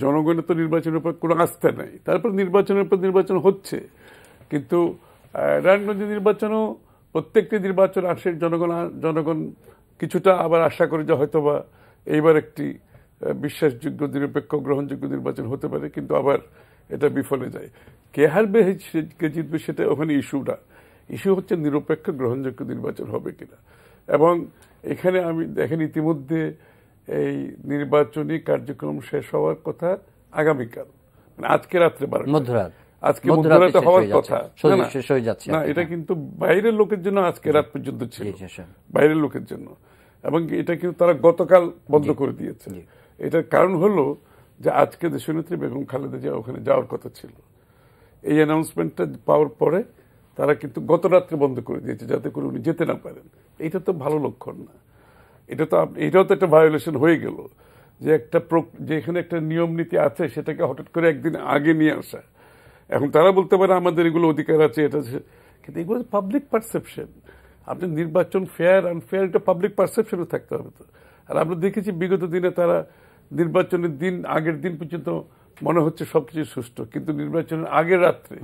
জনগণের তো নির্বাচনের উপর কোনো আস্থা নাই, তারপর নির্বাচনের উপর নির্বাচন হচ্ছে। কিন্তু নারায়ণগঞ্জের নির্বাচনও প্রত্যেকটি নির্বাচন আসে, জনগণ কিছুটা আবার আশা করে যে হয়তোবা এইবার একটি বিশ্বাসযোগ্য, নিরপেক্ষ, গ্রহণযোগ্য নির্বাচন হতে পারে, কিন্তু আবার এটা বিফলে যায়। কে হারবে কে জিতবে সেটা ওখানে ইস্যু হচ্ছে নিরপেক্ষ গ্রহণযোগ্য নির্বাচন হবে কিনা। এবং এখানে আমি দেখেন ইতিমধ্যে এই নির্বাচনী কার্যক্রম শেষ হওয়ার কথা আগামীকাল, মানে আজকে রাত্রে 12টা, আজকে মধ্যরাতে হওয়ার কথা না, এটা কিন্তু বাইরের লোকের জন্য আজকে রাত পর্যন্ত ছিল, বাইরের লোকের জন্য, এবং এটা কিন্তু তারা গতকাল বন্ধ করে দিয়েছে। এটার কারণ হলো যে আজকে দেশনেত্রী বেগম খালেদা জিয়া ওখানে যাওয়ার কথা ছিল, এই অ্যানাউন্সমেন্টটা পাওয়ার পরে তারা কিন্তু গত রাত্রে বন্ধ করে দিয়েছে যাতে করে উনি যেতে না পারেন। এটা তো ভালো লক্ষণ না, এটাও তো একটা ভায়োলেশন হয়ে গেল যে যেখানে একটা নিয়ম নীতি আছে সেটাকে হঠাৎ করে একদিন আগে নিয়ে আসা। এখন তারা বলতে পারে আমাদের এগুলো অধিকার আছে, এটা, কিন্তু এগুলো পাবলিক পারসেপশন। আপনি নির্বাচন ফেয়ার আনফেয়ার, এটা পাবলিক পারসেপশনও থাকতে হবে তো। আর আমরা দেখেছি বিগত দিনে তারা নির্বাচনের দিন আগের দিন পর্যন্ত মনে হচ্ছে সবকিছু সুষ্ঠু, কিন্তু নির্বাচনের আগের রাত্রে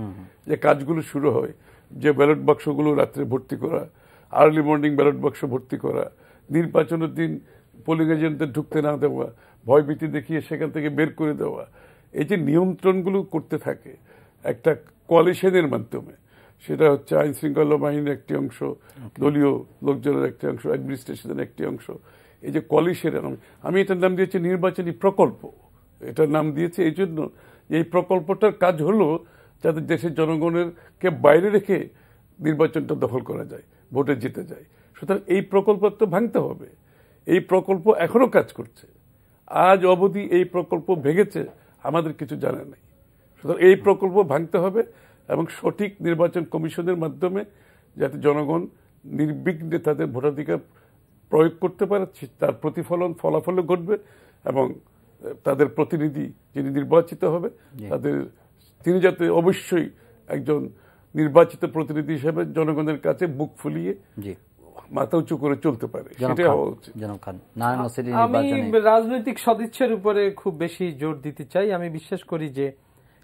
যে কাজগুলো শুরু হয়, যে ব্যালট বাক্সগুলো রাত্রে ভর্তি করা, আর্লি মর্নিং ব্যালট বাক্স ভর্তি করা, নির্বাচনের দিন পোলিং এজেন্টদের ঢুকতে না দেওয়া, ভয়ভীতি দেখিয়ে সেখান থেকে বের করে দেওয়া, এই যে নিয়ন্ত্রণগুলো করতে থাকে একটা কোয়ালিশনের মাধ্যমে, সেটা হচ্ছে আইন শৃঙ্খলা বাহিনীর একটি অংশ, দলীয় লোকজনের একটি অংশ, অ্যাডমিনিস্ট্রেশনের একটি অংশ, এই যে কোয়ালিশনের, আমি এটার নাম দিয়েছি নির্বাচনী প্রকল্প। এটার নাম দিয়েছে এই জন্য এই প্রকল্পটার কাজ হলো যাতে দেশের জনগণের কে বাইরে রেখে নির্বাচনটা দখল করা যায়, ভোটে জিতে যায়। সুতরাং এই প্রকল্প তো ভাঙতে হবে। এই প্রকল্প এখনো কাজ করছে, আজ অবধি এই প্রকল্প ভেঙেছে আমাদের কিছু জানা নেই। সুতরাং এই প্রকল্প ভাঙতে হবে এবং সঠিক নির্বাচন কমিশনের মাধ্যমে যাতে জনগণ নির্বিঘ্নে তাদের ভোটাধিকার প্রয়োগ করতে পারে, তার ফলাফলও ঘটবে এবং তাদের প্রতিনিধি যিনি নির্বাচিত হবে তিনি যাতে অবশ্যই একজন নির্বাচিত প্রতিনিধি হিসেবে জনগণের কাছে বুক ফুলিয়ে মাথা উঁচু করে চলতে পারে, সেটাই হওয়া উচিত। জনাব খান, নারায়ণ ওসির আমি নির্বাচনে রাজনৈতিক সদিচ্ছার উপরে খুব বেশি জোর দিতে চাই। আমি বিশ্বাস করি যে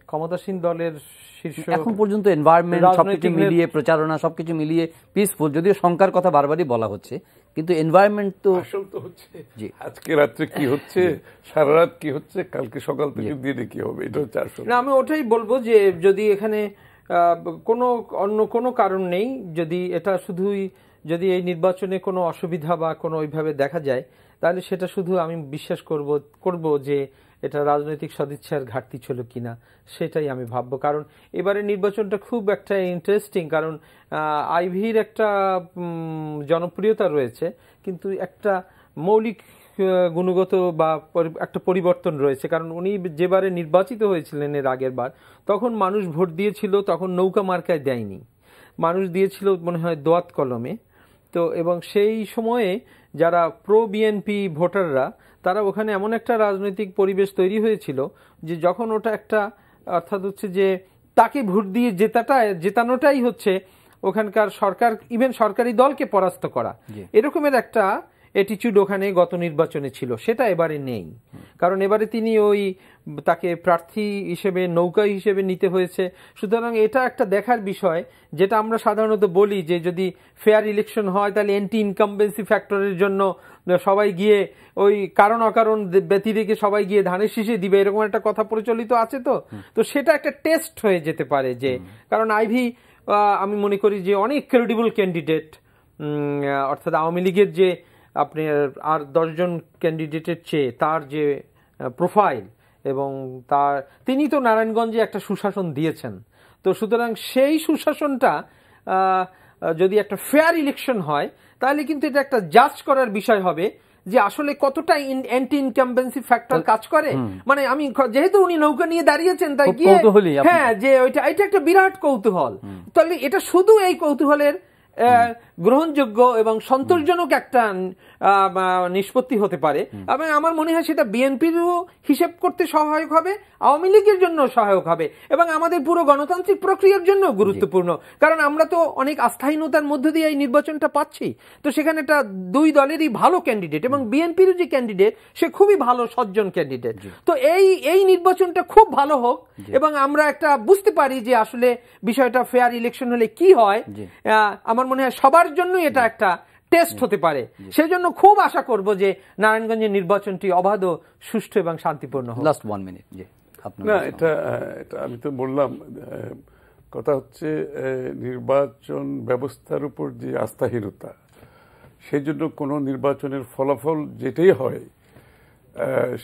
ক্ষমতাসীন দলের শীর্ষ এখন পর্যন্ত এনভায়রনমেন্ট সবকিছু মিলিয়ে, প্রচারণা সবকিছু মিলিয়ে পিসফুল, যদিও সংখ্যার কথা বারবারই বলা হচ্ছে, কিন্তু এনভায়রনমেন্ট তো আসল তো হচ্ছে আজকে রাত্রে কি হচ্ছে, সারা রাত কি হচ্ছে, কালকে সকাল থেকে দিনে কি হবে, এটা হচ্ছে আসল। না, আমি ওটাই বলবো যে যদি এখানে কোনো অন্য কোনো কারণ নেই, যদি এটা শুধুই যদি এই নির্বাচনে কোনো অসুবিধা বা কোনো ওইভাবে দেখা যায়, তাহলে সেটা শুধু আমি বিশ্বাস করব যে এটা রাজনৈতিক সদিচ্ছার ঘাটতি ছিল কিনা, সেটাই আমি ভাববো। কারণ এবারে নির্বাচনটা খুব একটা ইন্টারেস্টিং, কারণ আইভির একটা জনপ্রিয়তা রয়েছে, কিন্তু একটা মৌলিক গুণগত বা একটা পরিবর্তন রয়েছে। কারণ উনি যেবারে নির্বাচিত হয়েছিলেন এর আগের বার, তখন মানুষ ভোট দিয়েছিল, তখন নৌকা মার্কায় দেয়নি, মানুষ দিয়েছিল মনে হয় দোয়াত কলমে। তো এবং সেই সময়ে যারা প্রো বিএনপি ভোটাররা, তারা ওখানে এমন একটা রাজনৈতিক পরিবেশ তৈরি হয়েছিল যে যখন ওটা একটা, অর্থাৎ হচ্ছে যে তাকে ভোট দিয়ে জেতানোটাই হচ্ছে ওখানকার সরকার, ইভেন সরকারি দলকে পরাস্ত করা, এরকমের একটা অ্যাটিচিউড ওখানে গত নির্বাচনে ছিল। সেটা এবারে নেই, কারণ এবারে তিনি তাকে প্রার্থী হিসেবে, নৌকা হিসেবে নিতে হয়েছে। সুতরাং এটা একটা দেখার বিষয়, যেটা আমরা সাধারণত বলি যে যদি ফেয়ার ইলেকশন হয় তাহলে অ্যান্টি ইনকামবেন্সি ফ্যাক্টরের জন্য সবাই গিয়ে ওই কারণ অকারণ ব্যতি রেখে সবাই গিয়ে ধানের শীষে দিবে, এরকম একটা কথা প্রচলিত আছে। তো সেটা একটা টেস্ট হয়ে যেতে পারে, যে কারণ আইভি আমি মনে করি যে অনেক ক্রেডিবল ক্যান্ডিডেট, অর্থাৎ আওয়ামী লীগের যে আপনি আর 10 জন ক্যান্ডিডেটের চেয়ে তার যে প্রোফাইল, এবং তিনি তো নারায়ণগঞ্জে একটা সুশাসন দিয়েছেন। তো সুতরাং সেই সুশাসনটা যদি একটা ফেয়ার ইলেকশন হয়, তাহলে কিন্তু এটা একটা জাজ করার বিষয় হবে যে আসলে কতটা অ্যান্টি ইনকামবেন্সি ফ্যাক্টর কাজ করে। মানে আমি যেহেতু উনি নৌকা নিয়ে দাঁড়িয়েছেন, তাই গিয়ে হ্যাঁ, যে এটা একটা বিরাট কৌতূহল। তাহলে এটা শুধু এই কৌতূহলের গ্রহণযোগ্য এবং সন্তোষজনক একটা নিষ্পত্তি হতে পারে, এবং আমার মনে হয় সেটা বিএনপিরও হিসেব করতে সহায়ক হবে, আওয়ামী লীগের জন্য সহায়ক হবে, এবং আমাদের পুরো গণতান্ত্রিক প্রক্রিয়ার জন্য গুরুত্বপূর্ণ। কারণ আমরা তো অনেক আস্থাহীনতার মধ্য দিয়ে এই নির্বাচনটা পাচ্ছি। তো সেখানে একটা দুই দলেরই ভালো ক্যান্ডিডেট, এবং বিএনপির যে ক্যান্ডিডেট সে খুবই ভালো সজ্জন ক্যান্ডিডেট। তো এই নির্বাচনটা খুব ভালো হোক, এবং আমরা একটা বুঝতে পারি যে আসলে বিষয়টা ফেয়ার ইলেকশন হলে কি হয়। আমার মনে হয় সবার জন্যই এটা একটা টেস্ট হতে পারে। সেজন্য খুব আশা করব যে নারায়ণগঞ্জের নির্বাচনটি অবাধ, সুষ্ঠু এবং শান্তিপূর্ণ হোক। Last 1 minute. না, এটা আমি তো বললাম, কথা হচ্ছে নির্বাচন ব্যবস্থার উপর যে আস্থাহীনতা, সেই জন্য কোনো নির্বাচনের ফলাফল যেটাই হয়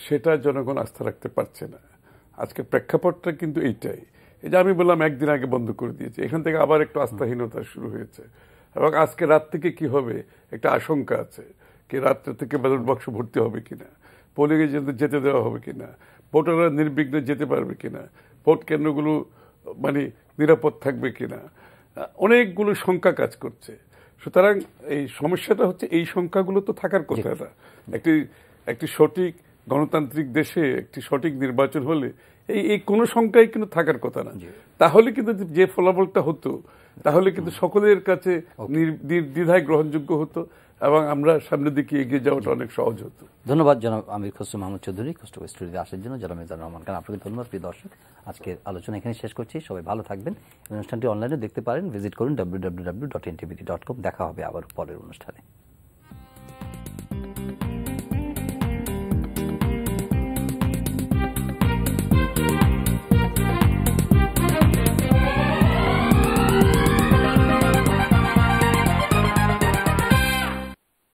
সেটা জনগণ আস্থা রাখতে পারছে না। আজকে প্রেক্ষাপটটা কিন্তু এইটাই। এই যে আমি বললাম একদিন আগে বন্ধ করে দিয়েছে, এখান থেকে আবার একটু আস্থাহীনতা শুরু হয়েছে, এবং আজকে রাত থেকে কি হবে একটা আশঙ্কা আছে, কি রাত্রে থেকে ব্যালট বাক্স ভর্তি হবে কিনা, পোলিংয়ে যেতে দেওয়া হবে কিনা, ভোটাররা নির্বিঘ্নে যেতে পারবে কিনা, ভোট কেন্দ্রগুলো মানে নিরাপদ থাকবে কিনা, অনেকগুলো শঙ্কা কাজ করছে। সুতরাং এই সমস্যাটা হচ্ছে এই সংখ্যাগুলো তো থাকার কথা না। একটি সঠিক গণতান্ত্রিক দেশে একটি সঠিক নির্বাচন হলে এই কোনো সংখ্যাই কিন্তু থাকার কথা না। তাহলে কিন্তু যে ফলাফলটা হতো, তাহলে কিন্তু সকলের কাছে নির্দ্বিধায় গ্রহণযোগ্য হতো, এবং আমরা সামনের দিকে এগিয়ে যাওয়াটা অনেক সহজ হতো। ধন্যবাদ জনাব আমির খসরু মাহমুদ চৌধুরী, কষ্ট স্টুডিওতে আসার জন্য। জনাব মিজানুর রহমান খান, আপনাকে ধন্যবাদ। প্রিয় দর্শক, আজকের আলোচনা এখানে শেষ করছি। সবাই ভালো থাকবেন। অনুষ্ঠানটি অনলাইনে দেখতে পারেন, ভিজিট করুন www.ntv.com। দেখা হবে আবার পরের অনুষ্ঠানে।